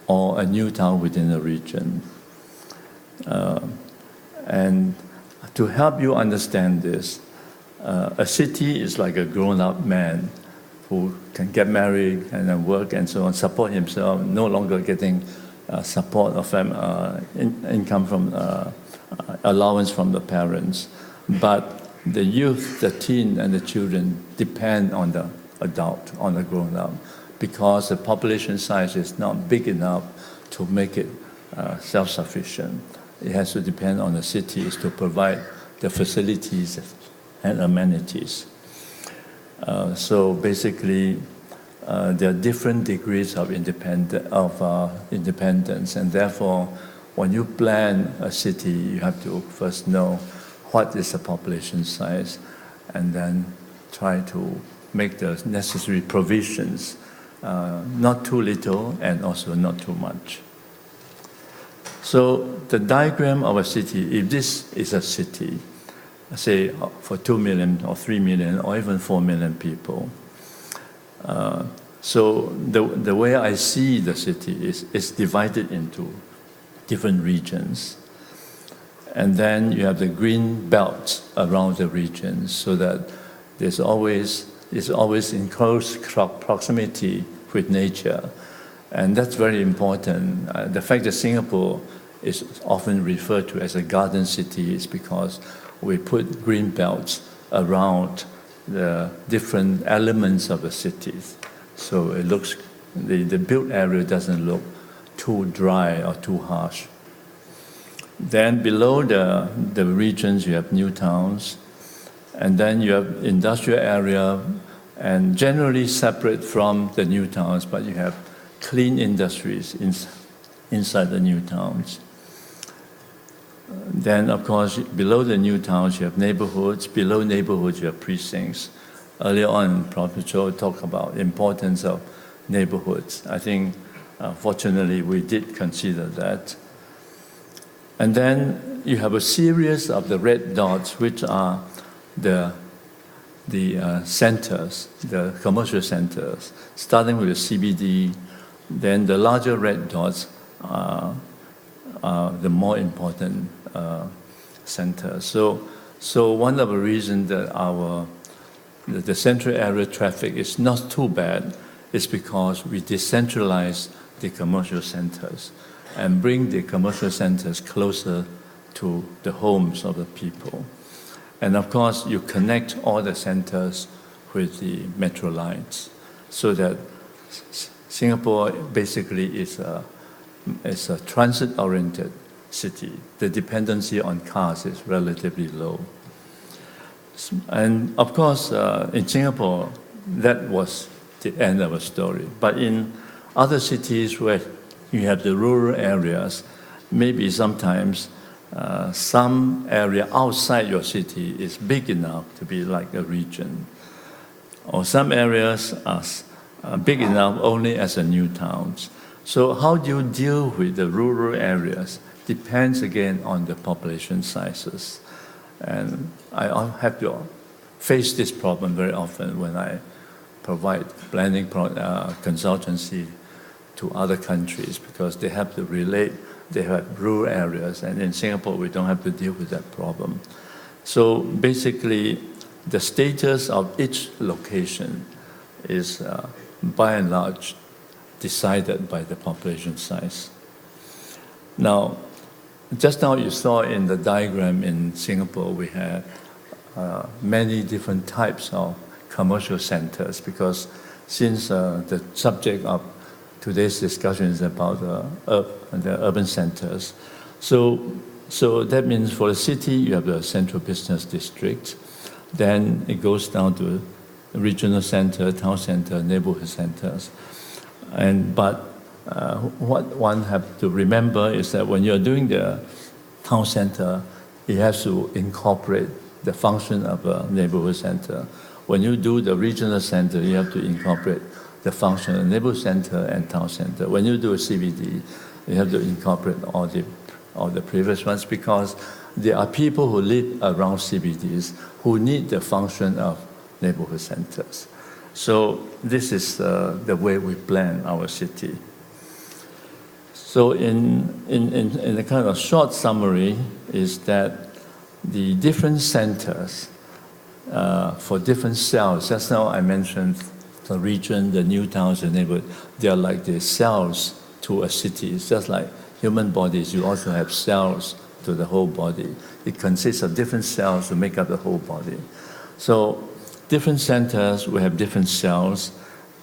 or a new town within a region. And to help you understand this, a city is like a grown-up man who can get married and then work and so on, support himself, no longer getting support of income from allowance from the parents. But the youth, the teen, and the children depend on the adult, on the grown-up, because the population size is not big enough to make it self-sufficient. It has to depend on the cities to provide the facilities and amenities. So basically, there are different degrees of independence, and therefore, when you plan a city, you have to first know what is the population size, and then try to make the necessary provisions, not too little and also not too much. So the diagram of a city, if this is a city, say for 2 million or 3 million or even 4 million people, so the way I see the city is divided into different regions. And then you have the green belt around the regions, so that it's always in close proximity with nature. And that's very important. The fact that Singapore is often referred to as a garden city is because we put green belts around the different elements of the cities. So it looks, the built area doesn't look too dry or too harsh. Then below the regions, you have new towns, and then you have industrial area, and generally separate from the new towns, but you have clean industries inside the new towns. Then, of course, below the new towns, you have neighborhoods. Below neighborhoods, you have precincts. Earlier on, Professor Choe talked about the importance of neighborhoods. I think, fortunately, we did consider that. And then you have a series of the red dots, which are the centers, the commercial centers, starting with the CBD. Then the larger red dots are the more important centers. So one of the reasons that the central area traffic is not too bad is because we decentralize the commercial centers and bring the commercial centers closer to the homes of the people. And of course, you connect all the centers with the metro lines so that Singapore basically is a transit-oriented city. The dependency on cars is relatively low. And of course, in Singapore, that was the end of the story. But in other cities where you have the rural areas, maybe sometimes some area outside your city is big enough to be like a region. Or some areas are big enough only as a new towns. So how do you deal with the rural areas? Depends again on the population sizes. And I have to face this problem very often when I provide planning consultancy to other countries, because they have to relate, they have rural areas, and in Singapore we don't have to deal with that problem. So basically, the status of each location is by and large decided by the population size. Now, just now you saw in the diagram in Singapore, we have many different types of commercial centers, because since the subject of today's discussion is about the urban centers. So that means for the city, you have the central business district. Then it goes down to regional center, town center, neighborhood centers. But what one have to remember is that when you're doing the town center, it has to incorporate the function of a neighborhood center. When you do the regional center, you have to incorporate the function of neighborhood center and town center. When you do a CBD, you have to incorporate all the previous ones, because there are people who live around CBDs who need the function of neighborhood centers. So this is the way we plan our city. So in a kind of short summary is that the different centers for different cells, just now I mentioned the region, the new towns, the neighborhood, they are like the cells to a city. It's just like human bodies, you also have cells to the whole body. It consists of different cells to make up the whole body. So different centers will have different cells,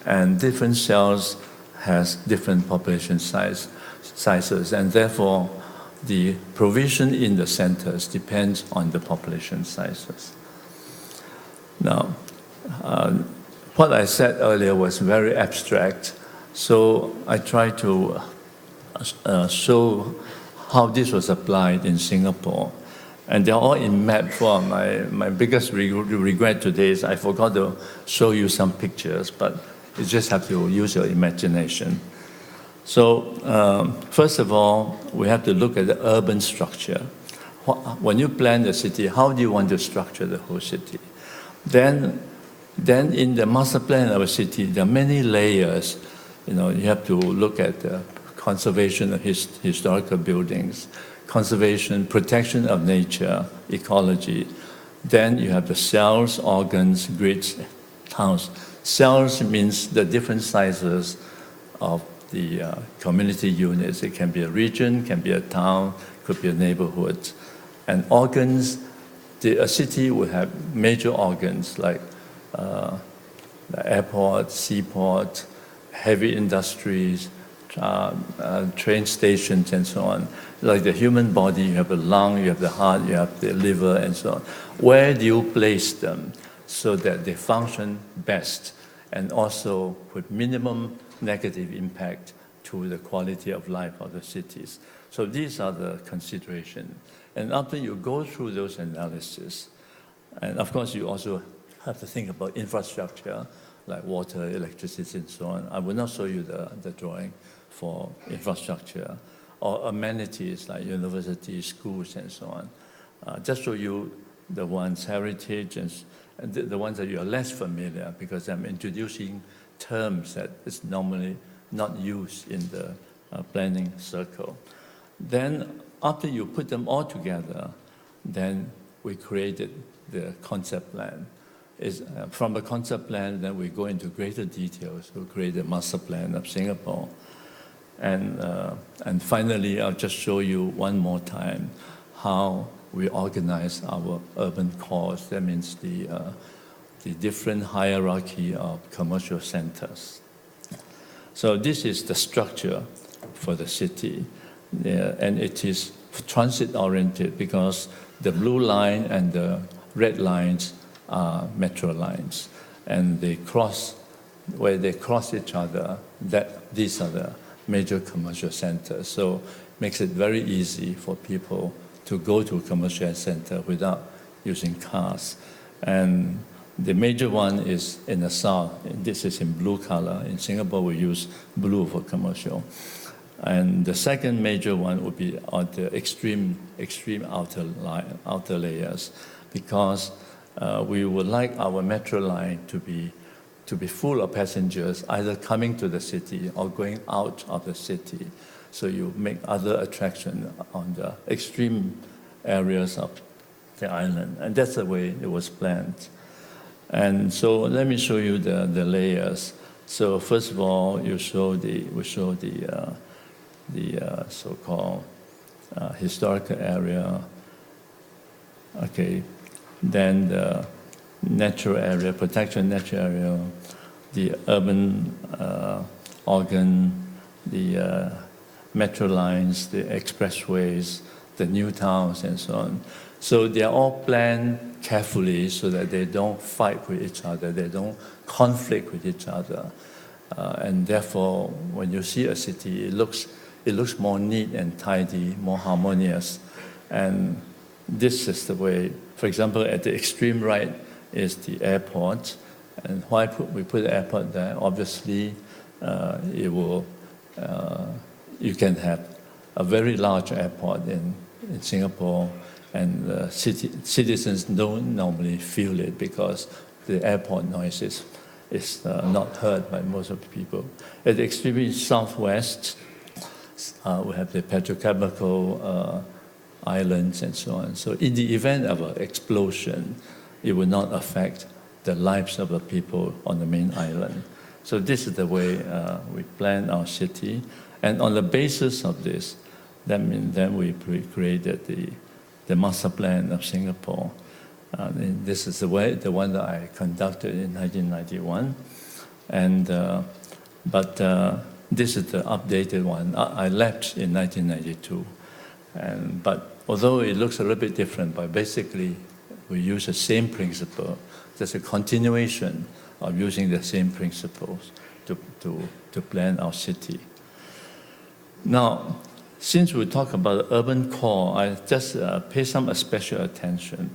and different cells has different population sizes, and therefore the provision in the centers depends on the population sizes. Now, what I said earlier was very abstract, so I try to show how this was applied in Singapore. And they're all in map form. My biggest regret today is I forgot to show you some pictures, but you just have to use your imagination. So first of all, we have to look at the urban structure. When you plan the city, how do you want to structure the whole city? Then in the master plan of a city, there are many layers. You have to look at the conservation of historical buildings, conservation, protection of nature, ecology. Then you have the cells, organs, grids, towns. Cells means the different sizes of the community units. It can be a region, can be a town, could be a neighborhood. And organs, a city will have major organs like the airport, seaport, heavy industries, train stations, and so on. Like the human body, you have the lung, you have the heart, you have the liver, and so on. Where do you place them so that they function best and also with minimum negative impact to the quality of life of the cities? So these are the considerations. And after you go through those analyses, and of course you also have to think about infrastructure, like water, electricity, and so on. I will not show you the drawing for infrastructure, or amenities like universities, schools, and so on. Just show you the ones, heritage, and the ones that you are less familiar, because I'm introducing terms that is normally not used in the planning circle. Then, after you put them all together, then we created the concept plan. From the concept plan, then we go into greater details. We create a master plan of Singapore. And finally, I'll just show you one more time how we organize our urban cores. That means the different hierarchy of commercial centers. So this is the structure for the city. And it is transit-oriented because the blue line and the red lines are metro lines. And they cross, where they cross each other, these are the major commercial centers. So it makes it very easy for people to go to a commercial center without using cars. And the major one is in the south. This is in blue color. In Singapore, we use blue for commercial. And the second major one would be on the extreme outer layers, because we would like our metro line to be full of passengers, either coming to the city or going out of the city. So you make other attraction on the extreme areas of the island, and that's the way it was planned. And so let me show you the layers. So first of all, we show the so-called historical area. Okay, then the natural area, protection natural area, the urban organ, the metro lines, the expressways, the new towns, and so on. So they are all planned carefully so that they don't fight with each other, they don't conflict with each other. And therefore, when you see a city, it looks more neat and tidy, more harmonious. And this is the way, for example, at the extreme right is the airport. And why we put the airport there? Obviously, you can have a very large airport in Singapore, and citizens don't normally feel it because the airport noise is not heard by most of the people. At the extreme southwest, we have the petrochemical islands and so on. So in the event of an explosion, it will not affect the lives of the people on the main island. So this is the way we plan our city. And on the basis of this, then we created the master plan of Singapore. And this is the one that I conducted in 1991. And, but this is the updated one. I left in 1992. But although it looks a little bit different, but basically we use the same principle. There's a continuation of using the same principles to plan our city. Now, since we talk about the urban core, I just pay some special attention.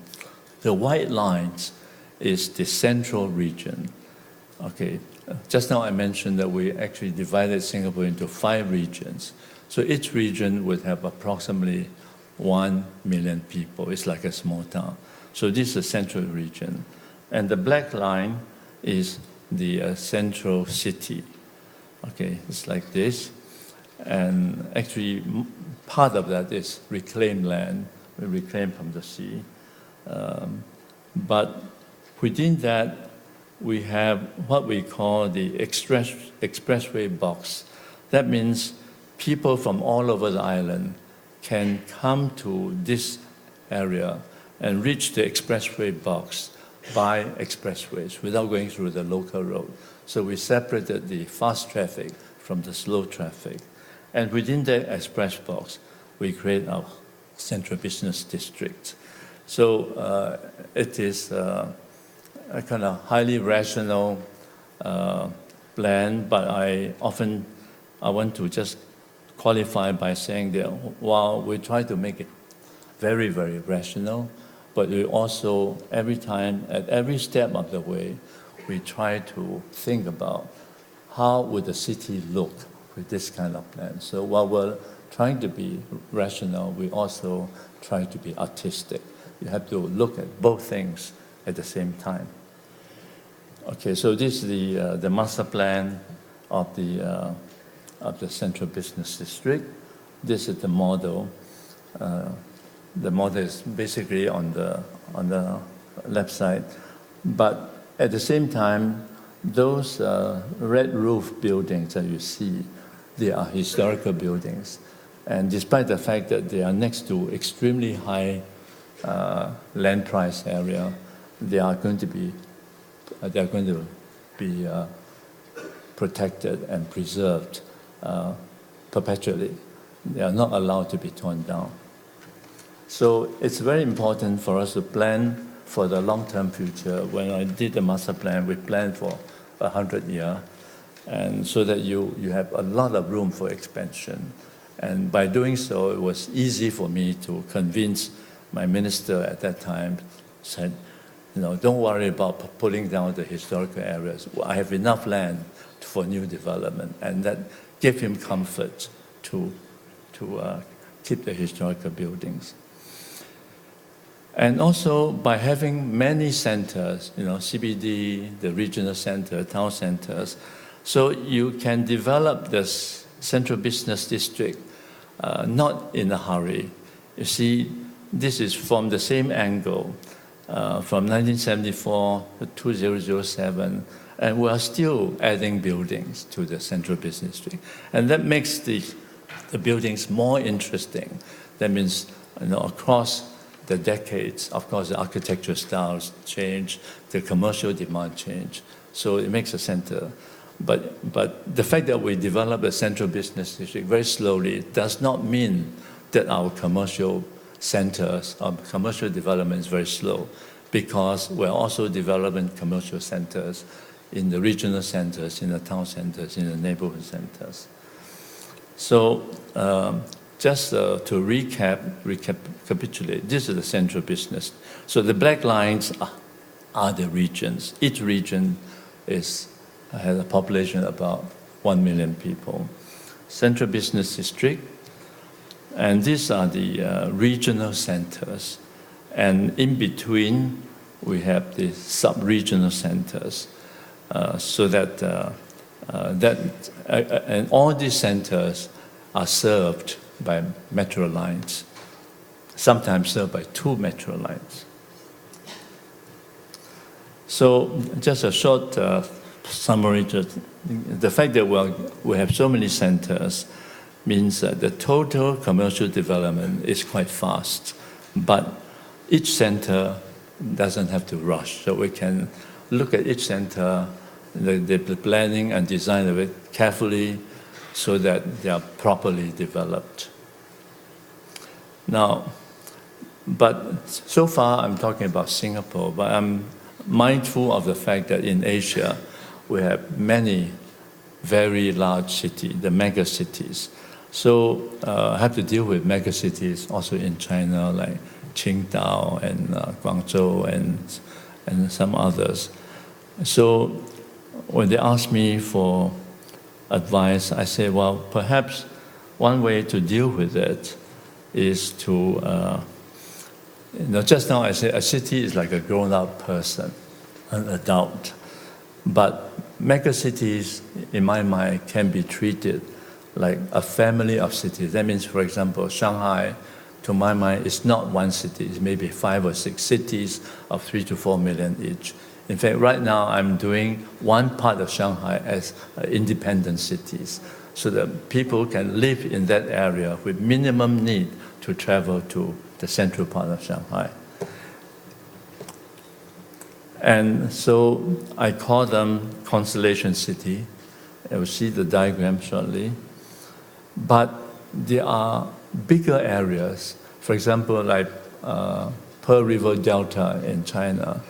The white lines is the central region. Okay, just now I mentioned that we actually divided Singapore into 5 regions. So each region would have approximately 1 million people. It's like a small town. So this is the central region. And the black line is the central city. Okay, it's like this. And actually, part of that is reclaimed land, we reclaim from the sea. But within that, we have what we call the expressway box. That means people from all over the island can come to this area and reach the expressway box by expressways without going through the local road. So we separated the fast traffic from the slow traffic. And within the express box, we create our central business district. So it is a kind of highly rational plan, but I want to just qualify by saying that while we try to make it very, very rational, but we also, every time, at every step of the way, we try to think about how would the city look with this kind of plan. So while we're trying to be rational, we also try to be artistic. You have to look at both things at the same time. Okay, so this is the master plan of the Central Business District. This is the model. The model is basically on the left side, but at the same time, those red roof buildings that you see, they are historical buildings, and despite the fact that they are next to extremely high land price area, they are going to be protected and preserved perpetually. They are not allowed to be torn down. So it's very important for us to plan for the long-term future. When I did the master plan, we planned for 100 years, and so that you have a lot of room for expansion. And by doing so, it was easy for me to convince my minister at that time, said, don't worry about pulling down the historical areas. I have enough land for new development, and that gave him comfort to keep the historical buildings. And also by having many centers, CBD, the regional center, town centers, so you can develop this central business district not in a hurry. You see, this is from the same angle, from 1974 to 2007, and we are still adding buildings to the central business district. And that makes the buildings more interesting. That means, across the decades, of course, the architecture styles change, the commercial demand change, so it makes a center. But the fact that we develop a central business district very slowly does not mean that our commercial centers, our commercial development is very slow, because we're also developing commercial centers in the regional centers, in the town centers, in the neighborhood centers. So just to recapitulate, this is the central business. So the black lines are the regions. Each region has a population of about 1 million people. Central business district, and these are the regional centers. And in between, we have the sub-regional centers, so that, and all these centers are served by metro lines, sometimes served by 2 metro lines. So just a short summary. The fact that we have so many centers means that the total commercial development is quite fast, but each center doesn't have to rush. So we can look at each center, the planning and design of it carefully, so that they are properly developed. Now, but so far I'm talking about Singapore, but I'm mindful of the fact that in Asia, we have many very large cities, the mega cities. So I have to deal with mega cities also in China, like Qingdao and Guangzhou and some others. So when they ask me for advice, I say, well, perhaps one way to deal with it is to, just now I said a city is like a grown-up person, an adult. But mega cities, in my mind, can be treated like a family of cities. That means, for example, Shanghai, to my mind, is not one city. It's maybe 5 or 6 cities of 3 to 4 million each. In fact, right now, I'm doing one part of Shanghai as independent cities. so that people can live in that area with minimum need to travel to the central part of Shanghai. And so I call them Constellation City. You'll see the diagram shortly. But there are bigger areas, for example, like Pearl River Delta in China.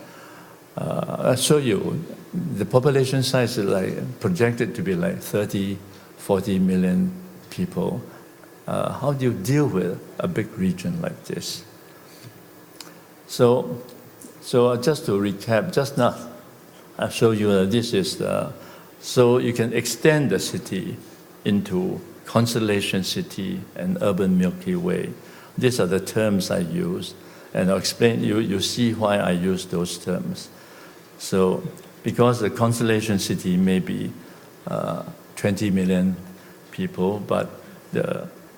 I'll show you, the population size is like projected to be like 30, 40 million people. How do you deal with a big region like this? So just to recap, just now, I'll show you that this is, so you can extend the city into Constellation City and Urban Milky Way. These are the terms I use, and I'll explain, you see why I use those terms. So, because the Constellation City may be 20 million people, but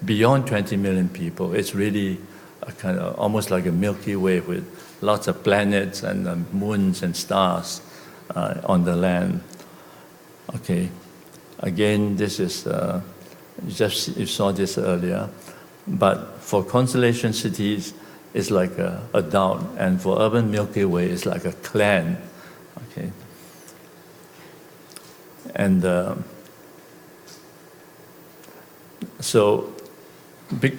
beyond 20 million people, it's really a kind of almost like a Milky Way with lots of planets and moons and stars on the land. Okay, again, this is, you saw this earlier, but for Constellation Cities, it's like a adult, and for Urban Milky Way, it's like a clan. Okay, and so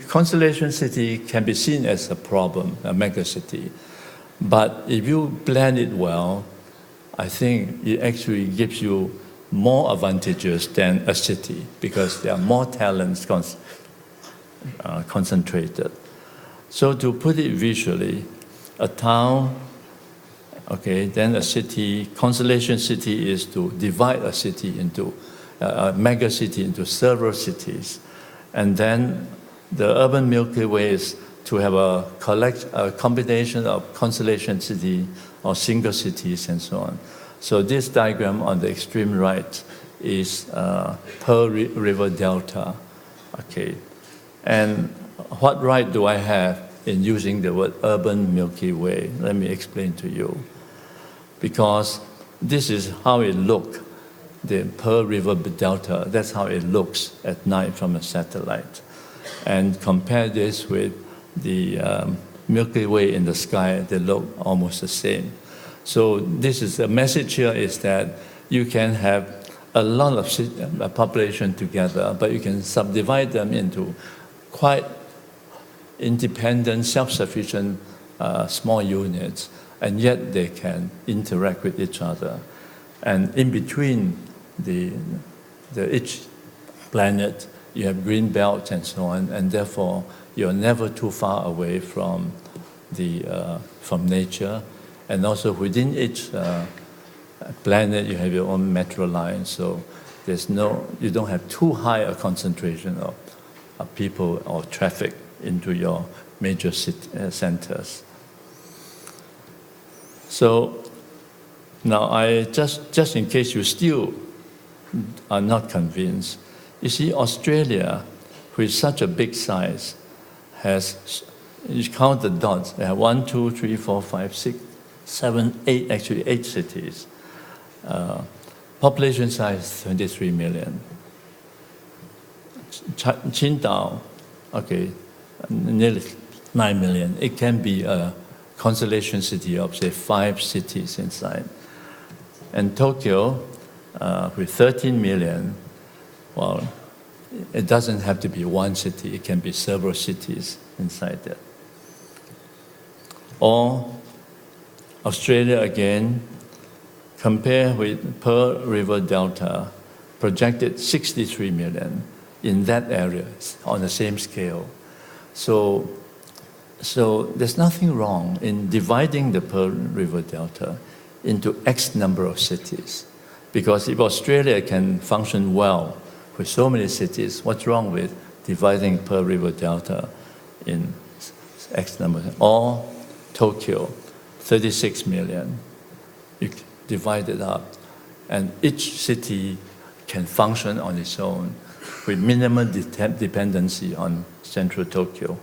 Constellation City can be seen as a problem, a megacity, but if you plan it well, I think it actually gives you more advantages than a city because there are more talents concentrated. So to put it visually, a town, okay, then a city, Constellation City is to divide a city into, a mega city into several cities. And then the Urban Milky Way is to have a combination of Constellation City or single cities and so on. So this diagram on the extreme right is Pearl River Delta, okay. And what right do I have in using the word Urban Milky Way? Let me explain to you. Because this is how it looks, the Pearl River Delta, that's how it looks at night from a satellite. And compare this with the Milky Way in the sky, they look almost the same. So this is, the message here is that you can have a lot of population together, but you can subdivide them into quite independent, self-sufficient small units, and yet they can interact with each other. And in between each planet, you have green belts and so on, and therefore you're never too far away from nature. And also within each planet, you have your own metro line, so you don't have too high a concentration of people or traffic into your major centers. So now just in case you still are not convinced, you see Australia, with such a big size, you count the dots, they have 1, 2, 3, 4, 5, 6, 7, 8, actually 8 cities. Population size 23 million. Qingdao, okay, nearly 9 million. It can be a constellation city of, say, 5 cities inside. And Tokyo, with 13 million, well, it doesn't have to be one city, it can be several cities inside that. Or Australia again, compare with Pearl River Delta, projected 63 million in that area on the same scale. So there's nothing wrong in dividing the Pearl River Delta into X number of cities. Because if Australia can function well with so many cities, what's wrong with dividing Pearl River Delta in X number? Or Tokyo, 36 million. You divide it up, and each city can function on its own with minimal dependency on central Tokyo.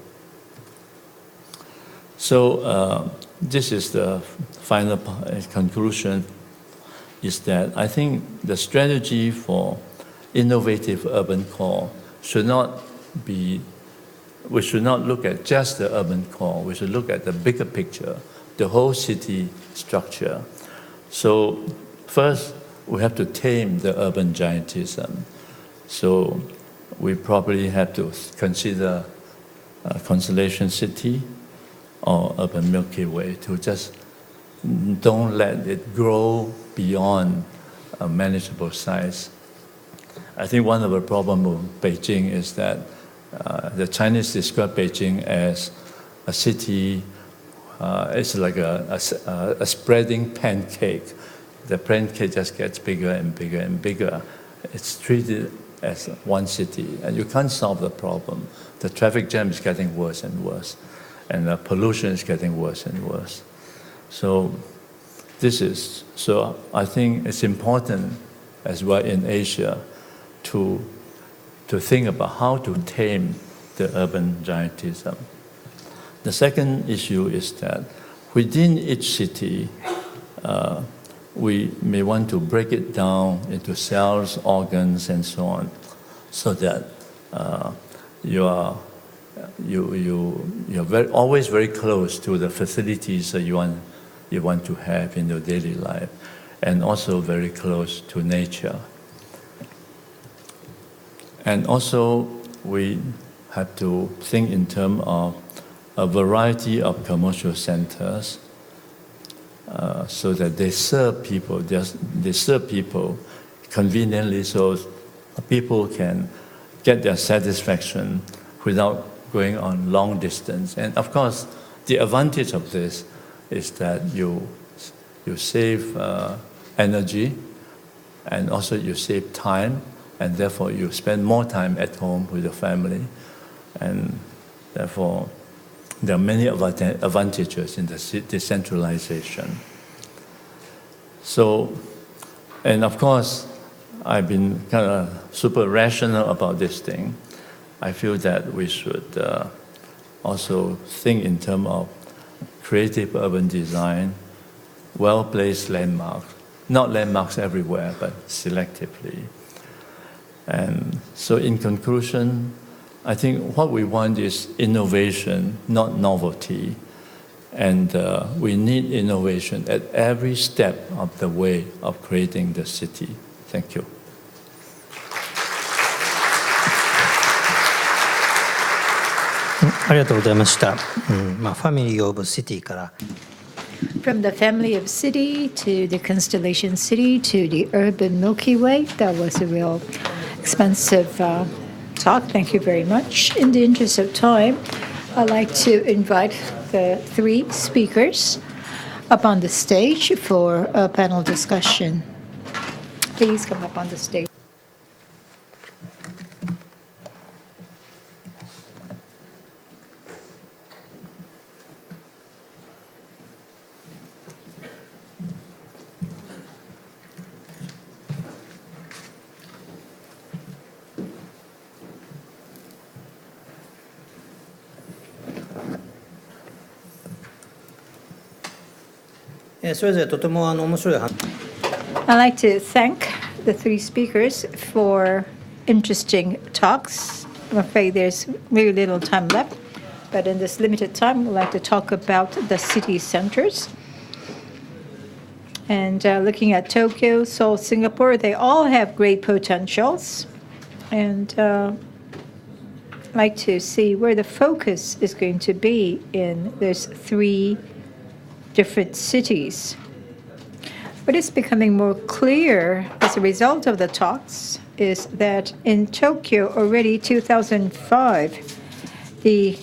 So this is the final conclusion, is that I think the strategy for innovative urban core should not be, we should not look at just the urban core, we should look at the bigger picture, the whole city structure. So first, we have to tame the urban giantism. So we probably have to consider Constellation City or urban Milky Way to just don't let it grow beyond a manageable size. I think one of the problems with Beijing is that the Chinese describe Beijing as a city, it's like a spreading pancake. The pancake just gets bigger and bigger and bigger. It's treated as one city, and you can't solve the problem. The traffic jam is getting worse and worse, and the pollution is getting worse and worse. So I think it's important as well in Asia to think about how to tame the urban giantism. The second issue is that within each city, we may want to break it down into cells, organs, and so on, so that you're always very close to the facilities that you want to have in your daily life, and also very close to nature. And also, we have to think in terms of a variety of commercial centers, so that they serve people. They serve people conveniently, so people can get their satisfaction without going on long distance. And of course, the advantage of this is that you save energy, and also you save time, and therefore you spend more time at home with your family, and therefore there are many advantages in the decentralization. So, and of course, I've been kind of super rational about this thing. I feel that we should also think in terms of creative urban design, well-placed landmarks, not landmarks everywhere, but selectively. And so in conclusion, I think what we want is innovation, not novelty. And we need innovation at every step of the way of creating the city. Thank you. Family of city From the family of city to the constellation city to the urban Milky Way, that was a real expensive talk. Thank you very much. In the interest of time, I'd like to invite the three speakers up on the stage for a panel discussion. Please come up on the stage. I'd like to thank the three speakers for interesting talks. I'm afraid there's very little time left, but in this limited time, we'd like to talk about the city centers. And looking at Tokyo, Seoul, Singapore, they all have great potentials. And I'd like to see where the focus is going to be in those three different cities. What is becoming more clear as a result of the talks is that in Tokyo already 2005, the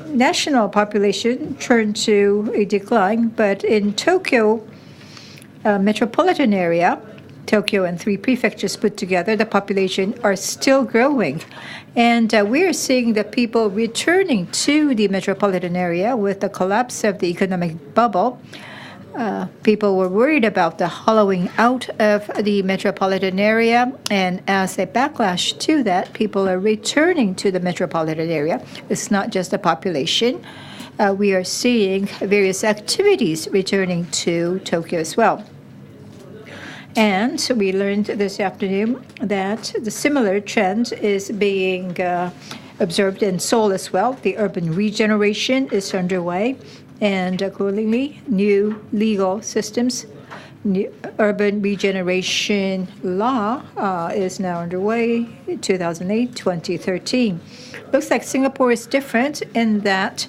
national population turned to a decline, but in Tokyo metropolitan area, Tokyo and three prefectures put together, the population are still growing. And we're seeing the people returning to the metropolitan area with the collapse of the economic bubble. People were worried about the hollowing out of the metropolitan area, and as a backlash to that, people are returning to the metropolitan area. It's not just the population. We are seeing various activities returning to Tokyo as well. And we learned this afternoon that the similar trend is being observed in Seoul as well. The urban regeneration is underway, and accordingly, new legal systems, new urban regeneration law is now underway, 2008-2013. Looks like Singapore is different in that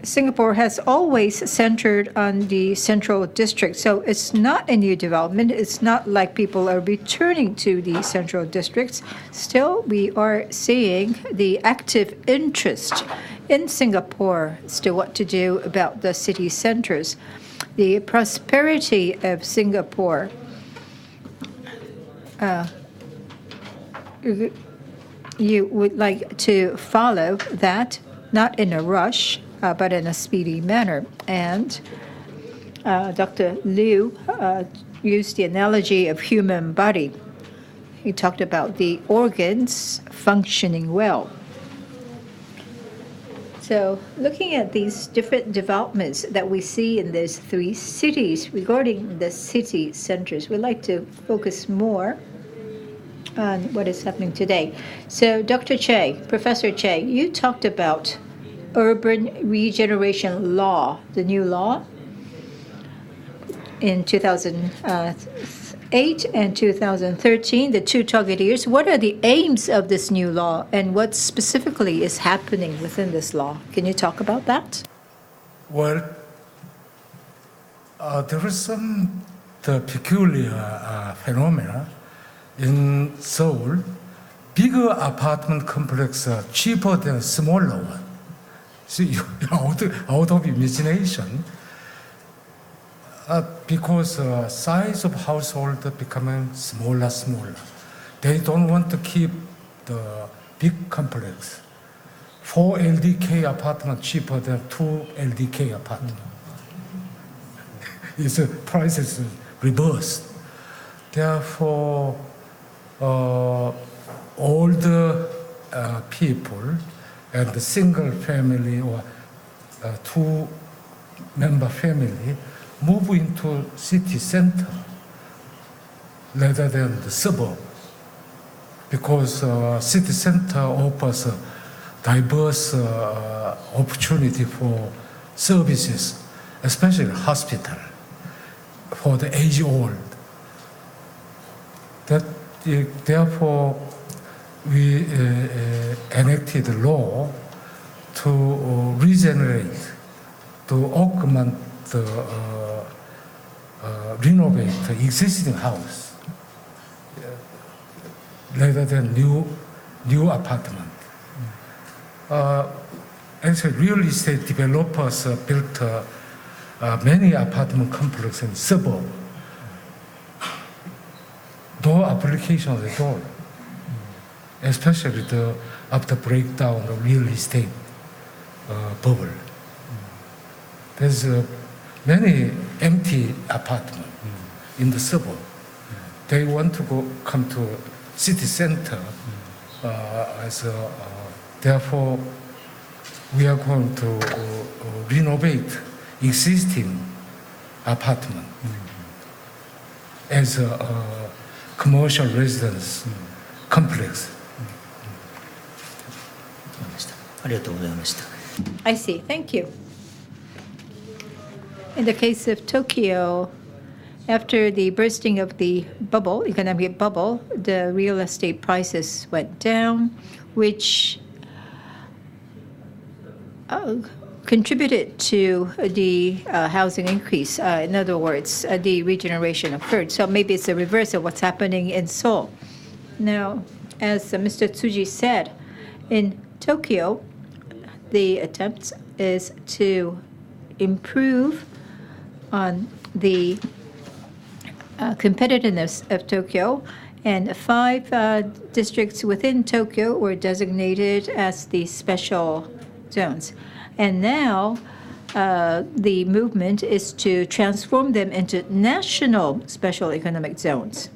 Singapore has always centered on the central district. So it's not a new development. It's not like people are returning to the central districts. Still, we are seeing the active interest in Singapore as to what to do about the city centers. The prosperity of Singapore you would like to follow that, not in a rush, but in a speedy manner. And Dr. Liu used the analogy of human body. He talked about the organs functioning well. So looking at these different developments that we see in these three cities regarding the city centers, we'd like to focus more on what is happening today. So Dr. Choe, Professor Choe, you talked about urban regeneration law, the new law in 2008 and 2013, the two target years. What are the aims of this new law, and what specifically is happening within this law? Can you talk about that? Well, there is some peculiar phenomena in Seoul. Bigger apartment complexes are cheaper than smaller ones. See, out of imagination, because size of household becoming smaller. They don't want to keep the big complex. 4 LDK apartment cheaper than 2 LDK apartment. Its price is reversed. Therefore, older people and the single family or two-member family move into city center rather than the suburb, because city center offers a diverse opportunity for services, especially hospital for the age-old. Therefore, we enacted a law to regenerate, to augment, renovate the existing house rather than new apartment. Actually, real estate developers built many apartment complexes in suburb. No application at all, especially after breakdown of real estate bubble. There's many empty apartments in the suburb. They want to come to city center. Therefore, we are going to renovate existing apartment as a commercial residence complex. I see. Thank you. In the case of Tokyo, after the bursting of the bubble, economic bubble, the real estate prices went down, which contributed to the housing increase. In other words, the regeneration occurred. So maybe it's the reverse of what's happening in Seoul. Now, as Mr. Tsuji said, in Tokyo, the attempt is to improve on the competitiveness of Tokyo, and 5 districts within Tokyo were designated as the special zones. And now the movement is to transform them into national special economic zones.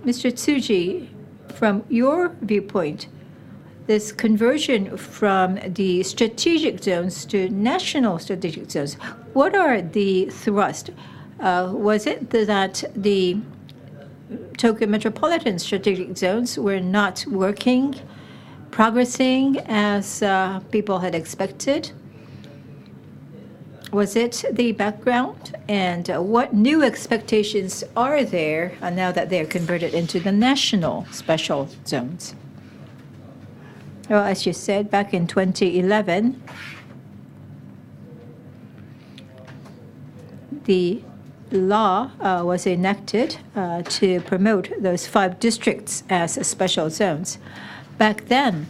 Mr. Tsuji, from your viewpoint, this conversion from the strategic zones to national strategic zones, what are the thrust? Was it that the Tokyo metropolitan strategic zones were not working, progressing as people had expected? Was it the background? And what new expectations are there now that they're converted into the national special zones? Well, as you said, back in 2011, the law was enacted to promote those 5 districts as special zones. Back then,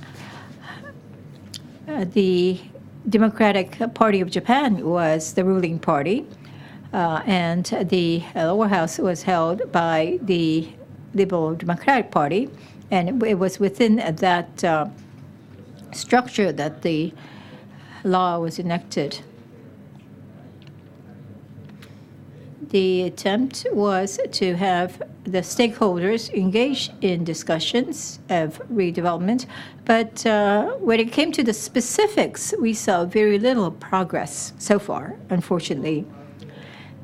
the Democratic Party of Japan was the ruling party, and the lower house was held by the Liberal Democratic Party, and it was within that structure that the law was enacted. The attempt was to have the stakeholders engage in discussions of redevelopment, but when it came to the specifics, we saw very little progress so far, unfortunately.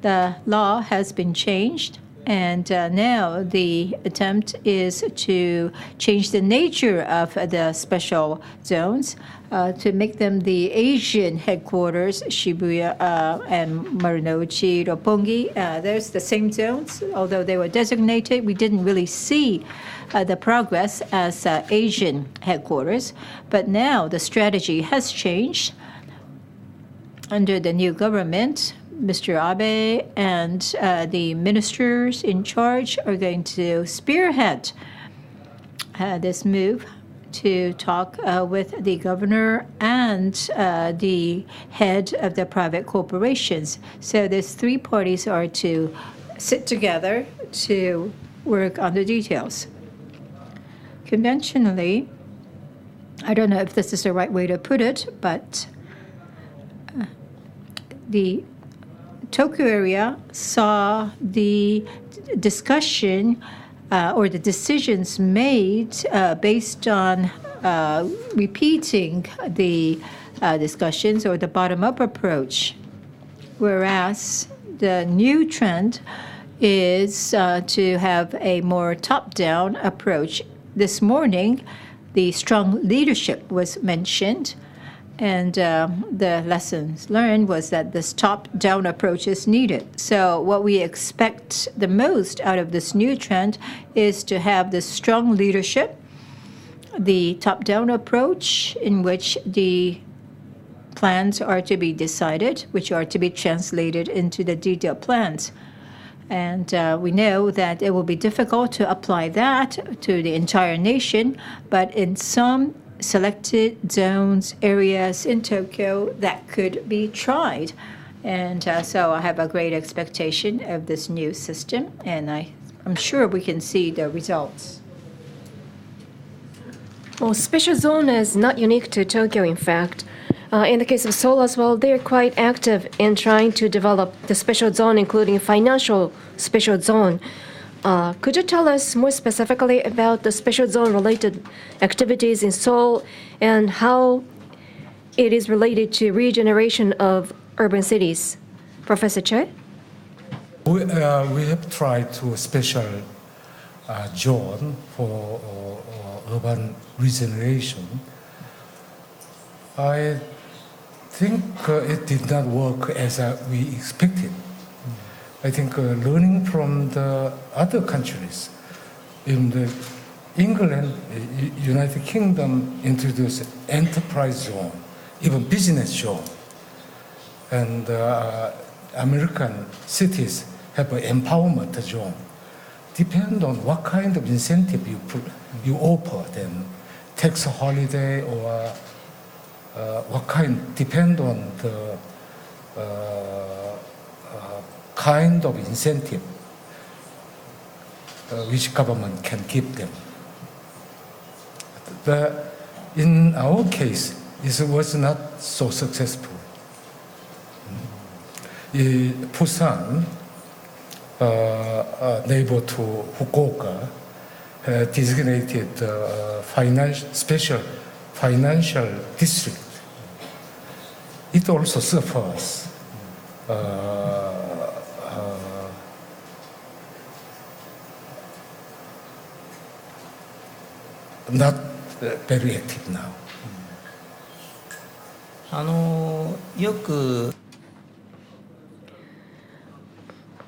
The law has been changed, and now the attempt is to change the nature of the special zones to make them the Asian headquarters, Shibuya and Marunouchi, Roppongi. There's the same zones, although they were designated. We didn't really see the progress as Asian headquarters. But now the strategy has changed. Under the new government, Mr. Abe and the ministers in charge are going to spearhead this move to talk with the governor and the head of the private corporations. So these 3 parties are to sit together to work on the details. Conventionally, I don't know if this is the right way to put it, but the Tokyo area saw the discussion or the decisions made based on repeating the discussions or the bottom-up approach, whereas the new trend is to have a more top-down approach. This morning, the strong leadership was mentioned, and the lessons learned was that this top-down approach is needed. So what we expect the most out of this new trend is to have this strong leadership, the top-down approach in which the plans are to be decided, which are to be translated into the detailed plans. And we know that it will be difficult to apply that to the entire nation, but in some selected zones, areas in Tokyo, that could be tried. And so I have a great expectation of this new system, and I'm sure we can see the results. Well, special zone is not unique to Tokyo, in fact. In the case of Seoul as well, they're quite active in trying to develop the special zone, including financial special zone. Could you tell us more specifically about the special zone-related activities in Seoul and how it is related to regeneration of urban cities? Professor Choe? We have tried to special zone for urban regeneration. I think it did not work as we expected. I think learning from the other countries, in the England, United Kingdom introduced enterprise zone, even business zone, and American cities have an empowerment zone. Depend on what kind of incentive you offer, then tax holiday or what kind, depend on the kind of incentive which government can give them. In our case, it was not so successful. Busan, neighbor to Fukuoka, designated special financial district, it also suffers not very active now. よく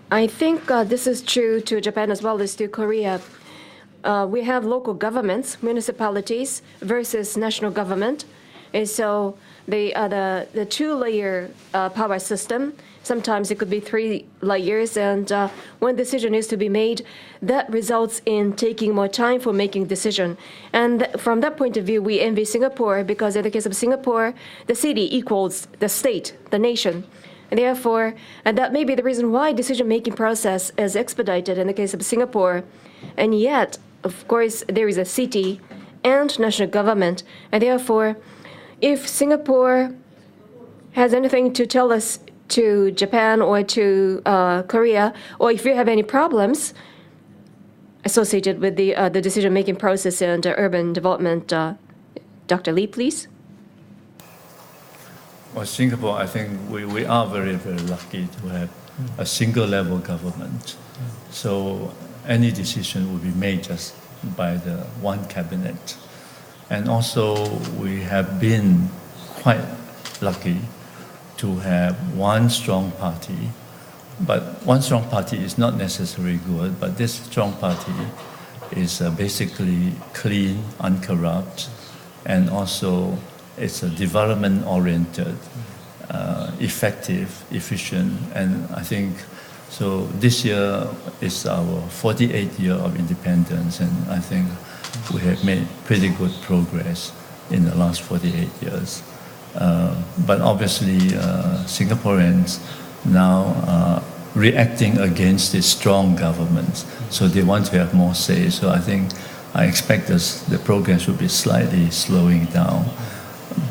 I think this is true to Japan as well as to Korea. We have local governments, municipalities versus national government. And so the two-layer power system, sometimes it could be 3 layers. And when decision is to be made, that results in taking more time for making decision. And from that point of view, we envy Singapore because in the case of Singapore, the city equals the state, the nation. And therefore, that may be the reason why decision-making process is expedited in the case of Singapore. And yet, of course, there is a city and national government. And therefore, if Singapore has anything to tell us to Japan or to Korea, or if you have any problems associated with the decision-making process and urban development, Dr. Lee, please. Well, Singapore, I think we are very, very lucky to have a single level government. So any decision will be made just by the one cabinet. And also we have been quite lucky to have one strong party. But one strong party is not necessarily good, but this strong party is basically clean, uncorrupt, and also it's a development-oriented, effective, efficient, and I think so. This year is our 48th year of independence, and I think we have made pretty good progress in the last 48 years. But obviously, Singaporeans now are reacting against this strong government, so they want to have more say. So I think I expect the progress will be slightly slowing down,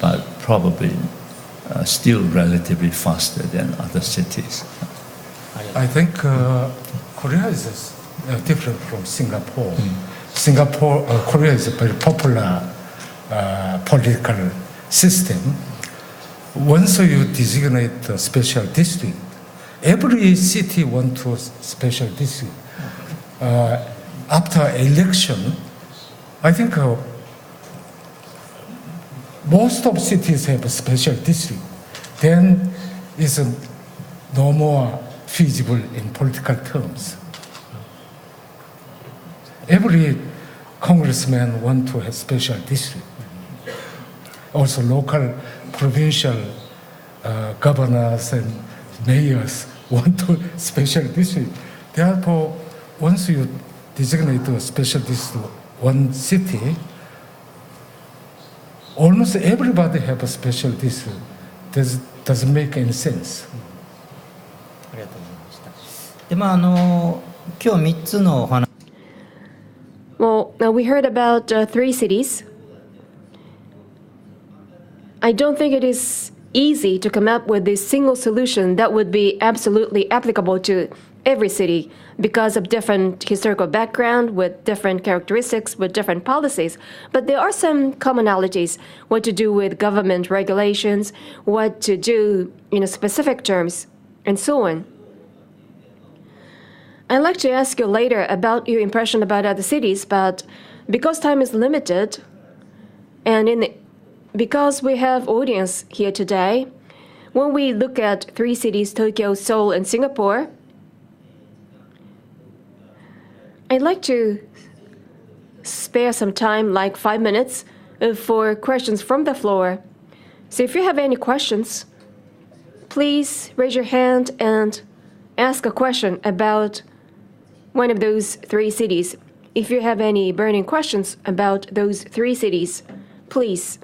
but probably still relatively faster than other cities. I think Korea is different from Singapore. Korea is a very popular political system. Once you designate a special district, every city wants to special district. After election, I think most of cities have a special district. Then it's no more feasible in political terms. Every congressman wants to have special district. Also local, provincial governors and mayors want to special district. Therefore, once you designate a special district, one city, almost everybody have a special district. Doesn't make any sense. ありがとうございました。で、今日3つのお話。Well, we heard about 3 cities. I don't think it is easy to come up with a single solution that would be absolutely applicable to every city because of different historical background, with different characteristics, with different policies. But there are some commonalities, what to do with government regulations, what to do in specific terms, and so on. I'd like to ask you later about your impression about other cities, but because time is limited, and because we have audience here today, when we look at 3 cities, Tokyo, Seoul, and Singapore, I'd like to spare some time, like 5 minutes, for questions from the floor. So if you have any questions, please raise your hand and ask a question about one of those 3 cities. If you have any burning questions about those 3 cities, please.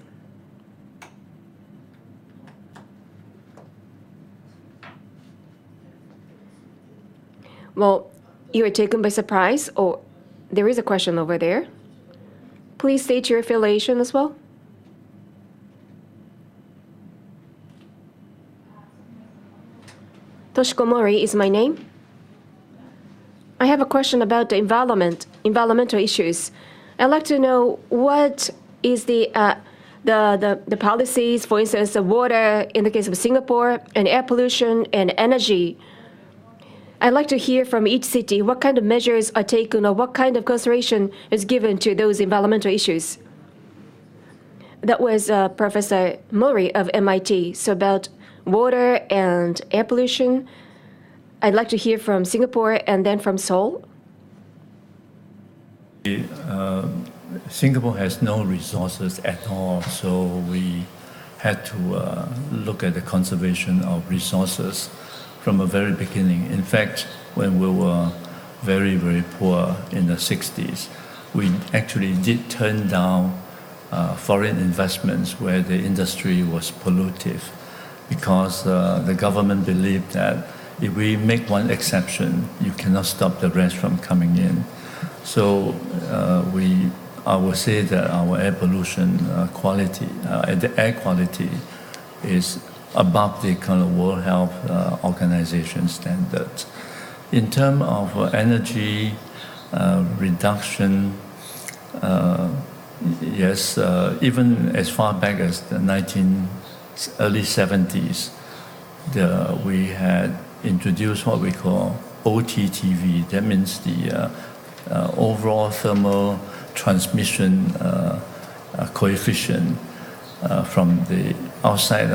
Well, you are taken by surprise, or there is a question over there. Please state your affiliation as well. Toshiko Mori is my name. I have a question about the environmental issues. I'd like to know what is the the policies, for instance, the water in the case of Singapore, and air pollution and energy. I'd like to hear from each city what kind of measures are taken or what kind of consideration is given to those environmental issues. That was Professor Mori of MIT. So about water and air pollution, I'd like to hear from Singapore and then from Seoul. Singapore has no resources at all, so we had to look at the conservation of resources from the very beginning. In fact, when we were very, very poor in the 60s, we actually did turn down foreign investments where the industry was pollutive, because the government believed that if we make one exception, you cannot stop the rest from coming in. So I would say that our air pollution quality, the air quality is above the kind of World Health Organization standards. In terms of energy reduction, yes, even as far back as the early 70s, we had introduced what we call OTTV. That means the overall thermal transmission coefficient from the outside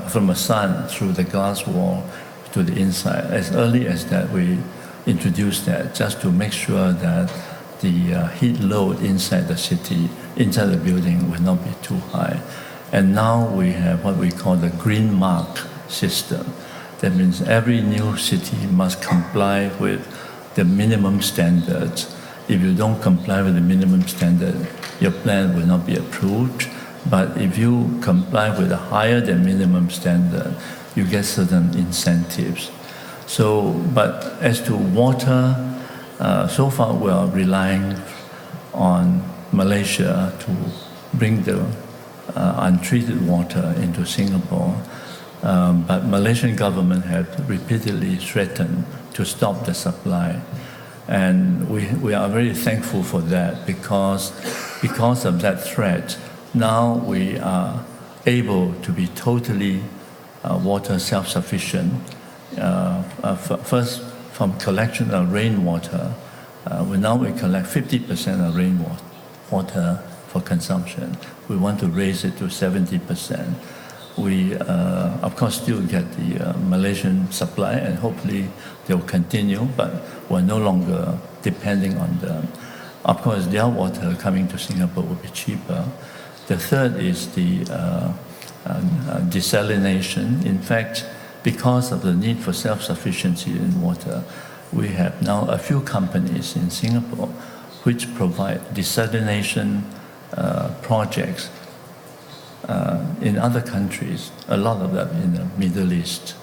from the sun through the glass wall to the inside. As early as that, we introduced that just to make sure that the heat load inside the city, inside the building, will not be too high. And now we have what we call the green mark system. That means every new city must comply with the minimum standards. If you don't comply with the minimum standard, your plan will not be approved. But if you comply with a higher than minimum standard, you get certain incentives. So, but as to water, so far we are relying on Malaysia to bring the untreated water into Singapore. But Malaysian government have repeatedly threatened to stop the supply. And we are very thankful for that, because of that threat, now we are able to be totally water self-sufficient. First, from collection of rainwater, we collect 50% of rainwater for consumption. We want to raise it to 70%. We, of course, still get the Malaysian supply, and hopefully they will continue, but we're no longer depending on them. Of course, their water coming to Singapore will be cheaper. The third is the desalination. In fact, because of the need for self-sufficiency in water, we have now a few companies in Singapore which provide desalination projects in other countries, a lot of them in the Middle East.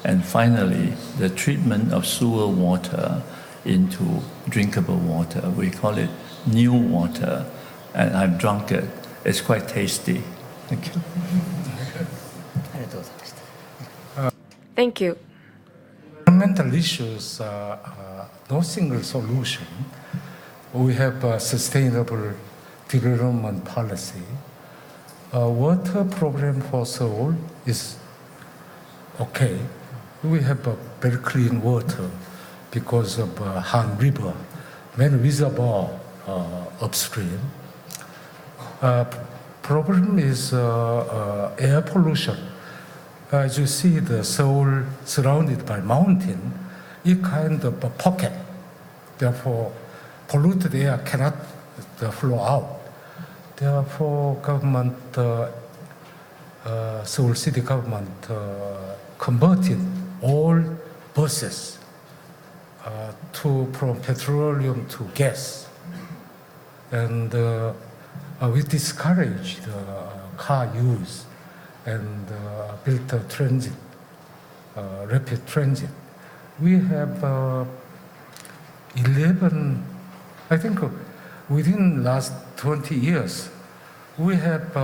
And finally, the treatment of sewer water into drinkable water. We call it new water, and I've drunk it. It's quite tasty. Thank you. Thank you. Environmental issues are no single solution. We have a sustainable development policy. Water problem for Seoul is okay. We have a very clean water because of Han River, many reservoirs upstream. Problem is air pollution. As you see, the Seoul surrounded by mountain, it kind of a pocket. Therefore, polluted air cannot flow out. Therefore, government, Seoul city government converted all buses from petroleum to gas. And we discouraged car use and built a transit, rapid transit. We have 11, I think within last 20 years, we have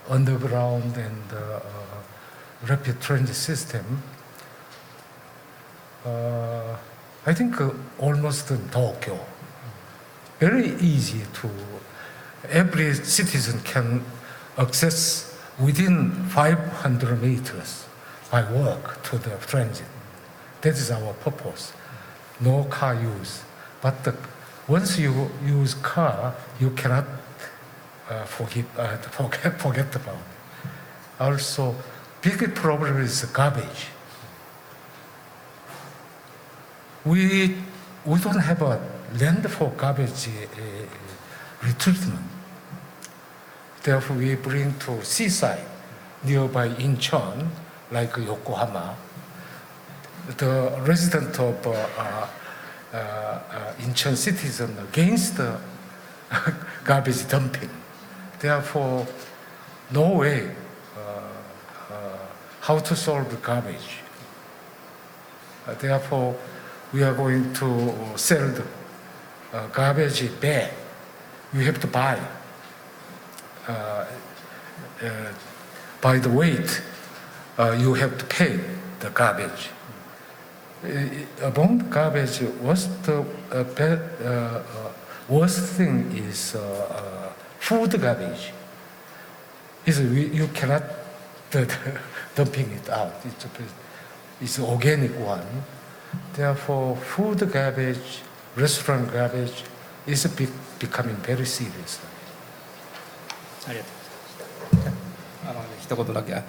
underground and rapid transit system. I think almost in Tokyo. Very easy to every citizen can access within 500 meters by walk to the transit. That is our purpose. No car use. But once you use car, you cannot forget about it. Also, big problem is garbage. We don't have a land for garbage retreatment. Therefore, we bring to seaside nearby Incheon, like Yokohama. The resident of Incheon citizen against the garbage dumping. Therefore, no way how to solve the garbage. Therefore, we are going to sell the garbage bag. You have to buy by the weight. You have to pay the garbage. Among the garbage, worst thing is food garbage. You cannot dumping it out. It's organic one. Therefore, food garbage, restaurant garbage is becoming very serious. ありがとうございます。一言だけ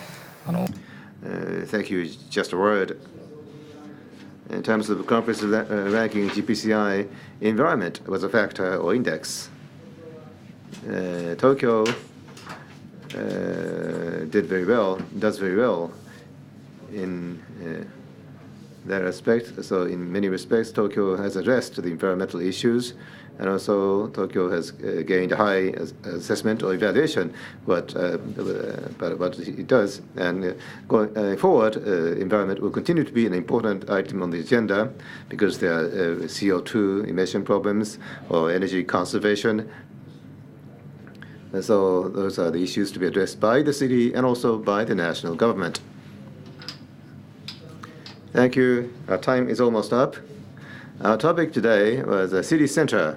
Thank you. Just a word. In terms of comprehensive ranking, GPCI, environment was a factor or index. Tokyo does very well in that aspect. So in many respects, Tokyo has addressed the environmental issues, and also Tokyo has gained a high assessment or evaluation. But what it does, and going forward, environment will continue to be an important item on the agenda because there are CO2 emission problems or energy conservation. And so those are the issues to be addressed by the city and also by the national government. Thank you. Our time is almost up. Our topic today was a city center,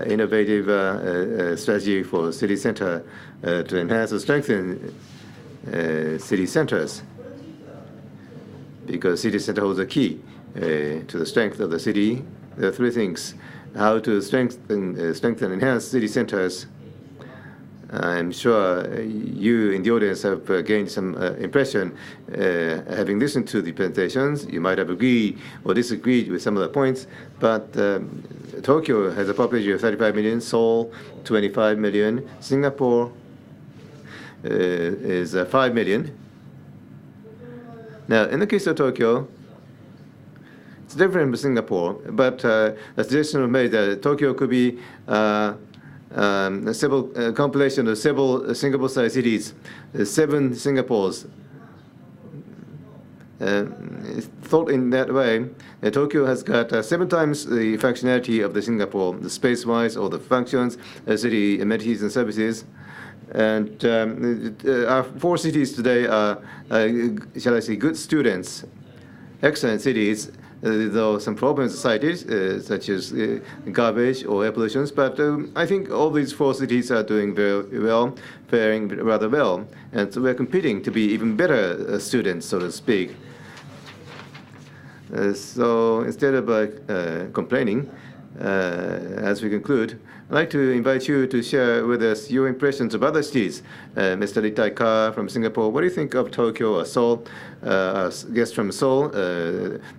innovative strategy for city center to enhance and strengthen city centers. Because city center holds a key to the strength of the city. There are three things: how to strengthen, enhance city centers. I'm sure you in the audience have gained some impression having listened to the presentations. You might have agreed or disagreed with some of the points, but Tokyo has a population of 35 million, Seoul 25 million, Singapore is 5 million. Now, in the case of Tokyo, it's different from Singapore, but the suggestion was made that Tokyo could be a compilation of several Singapore-sized cities, 7 Singapores. Thought in that way, Tokyo has got 7 times the functionality of the Singapore, the space-wise, or the functions, city amenities and services. And our 4 cities today are, shall I say, good students, excellent cities. Though some problems cited, such as garbage or air pollution, but I think all these 4 cities are doing very well, faring rather well, and so we're competing to be even better students, so to speak. So instead of complaining, as we conclude, I'd like to invite you to share with us your impressions of other cities. Mr. Thai-Ker from Singapore, what do you think of Tokyo or Seoul? Our guest from Seoul,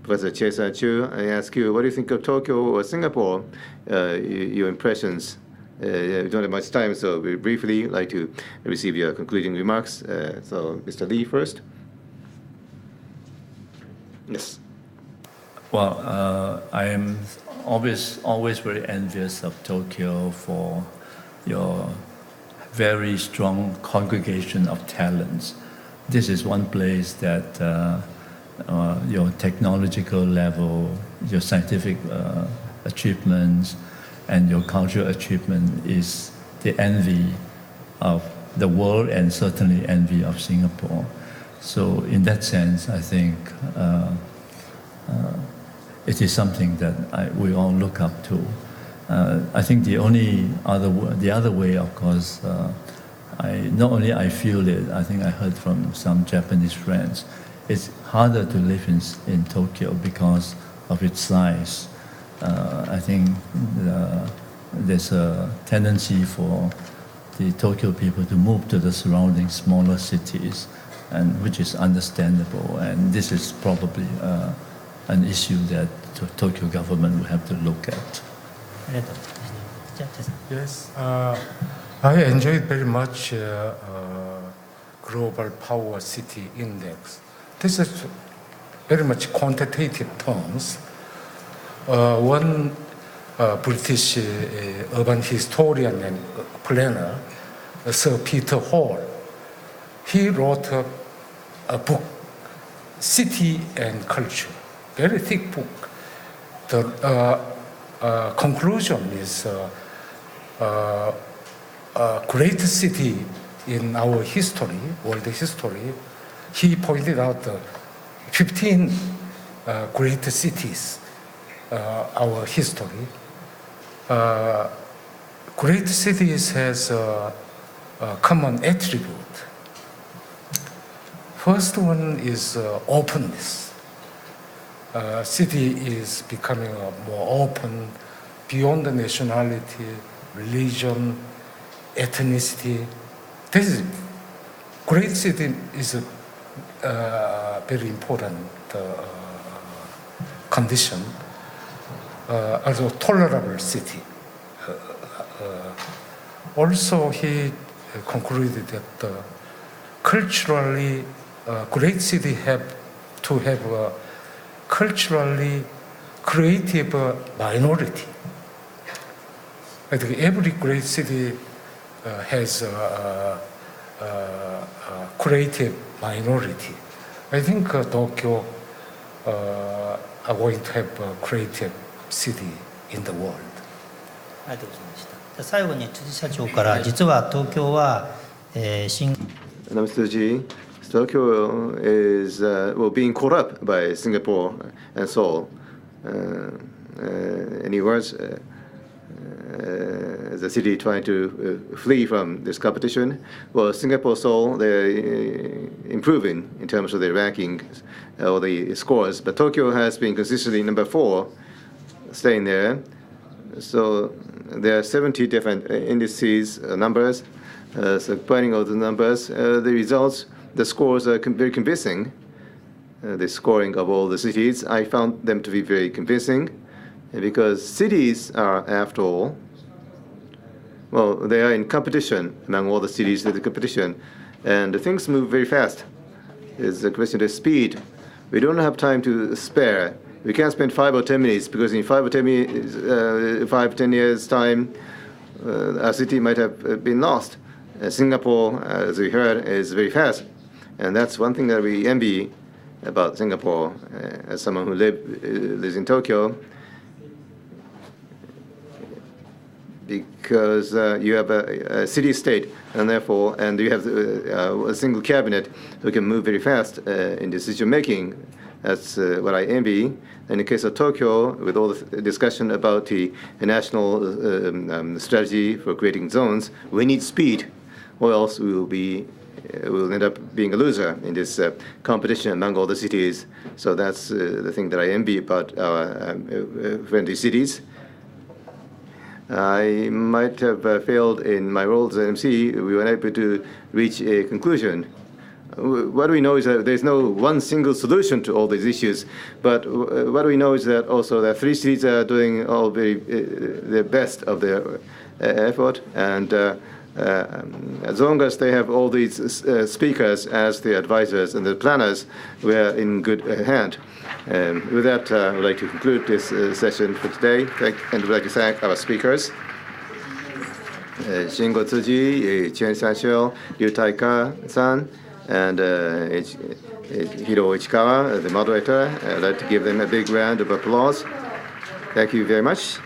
Professor Sang-Chuel, I ask you, what do you think of Tokyo or Singapore? Your impressions. We don't have much time, so we briefly like to receive your concluding remarks. So, Mr. Lee first. Yes. Well, I am always very envious of Tokyo for your very strong congregation of talents. This is one place that your technological level, your scientific achievements, and your cultural achievement is the envy of the world and certainly envy of Singapore. So in that sense, I think it is something that we all look up to. I think the other way, of course, not only I feel it, I think I heard from some Japanese friends, it's harder to live in Tokyo because of its size. I think there's a tendency for the Tokyo people to move to the surrounding smaller cities, and which is understandable. And this is probably an issue that the Tokyo government will have to look at. Yes, I enjoyed very much Global Power City Index. This is very much quantitative terms. One British urban historian and planner, Sir Peter Hall, he wrote a book, City and Culture, very thick book. The conclusion is a great city in our history, world history. He pointed out 15 great cities, our history. Great cities has a common attribute. First one is openness. City is becoming more open beyond the nationality, religion, ethnicity. This is great city is a very important condition. Also tolerable city. Also, he concluded that culturally, great city have to have a culturally creative minority. I think every great city has a creative minority. I think Tokyo are going to have a creative city in the world. ありがとうございました。最後に辻社長から実は東京は、新 Tsuji, Tokyo is being caught up by Singapore and Seoul. Any words? The city trying to flee from this competition. Well, Singapore, Seoul, they're improving in terms of their ranking or the scores, but Tokyo has been consistently number 4, staying there. So there are 70 different indices, numbers. So pointing out the numbers, the results, the scores are very convincing. The scoring of all the cities, I found them to be very convincing, because cities are, after all, well, they are in competition among all the cities. There's a competition, and things move very fast. It's a question of speed. We don't have time to spare. We can't spend 5 or 10 minutes, because in 5 or 10 minutes, 5, 10 years' time, our city might have been lost. Singapore, as we heard, is very fast, and that's one thing that we envy about Singapore. As someone who lives in Tokyo, because you have a city-state, and therefore, and you have a single cabinet who can move very fast in decision-making. That's what I envy. In the case of Tokyo, with all the discussion about the national strategy for creating zones, we need speed, or else we'll end up being a loser in this competition among all the cities. So that's the thing that I envy about our friendly cities. I might have failed in my role as an MC. We were able to reach a conclusion. What we know is that there's no one single solution to all these issues, but what we know is that also that 3 cities are doing all the best of their effort, and as long as they have all these speakers as the advisors and the planners, we're in good hand. With that, I would like to conclude this session for today, and would like to thank our speakers. Shingo Tsuji, Sang-Chuel, Thai-Ker-san, and Hiroo Ichikawa, the moderator. I'd like to give them a big round of applause. Thank you very much.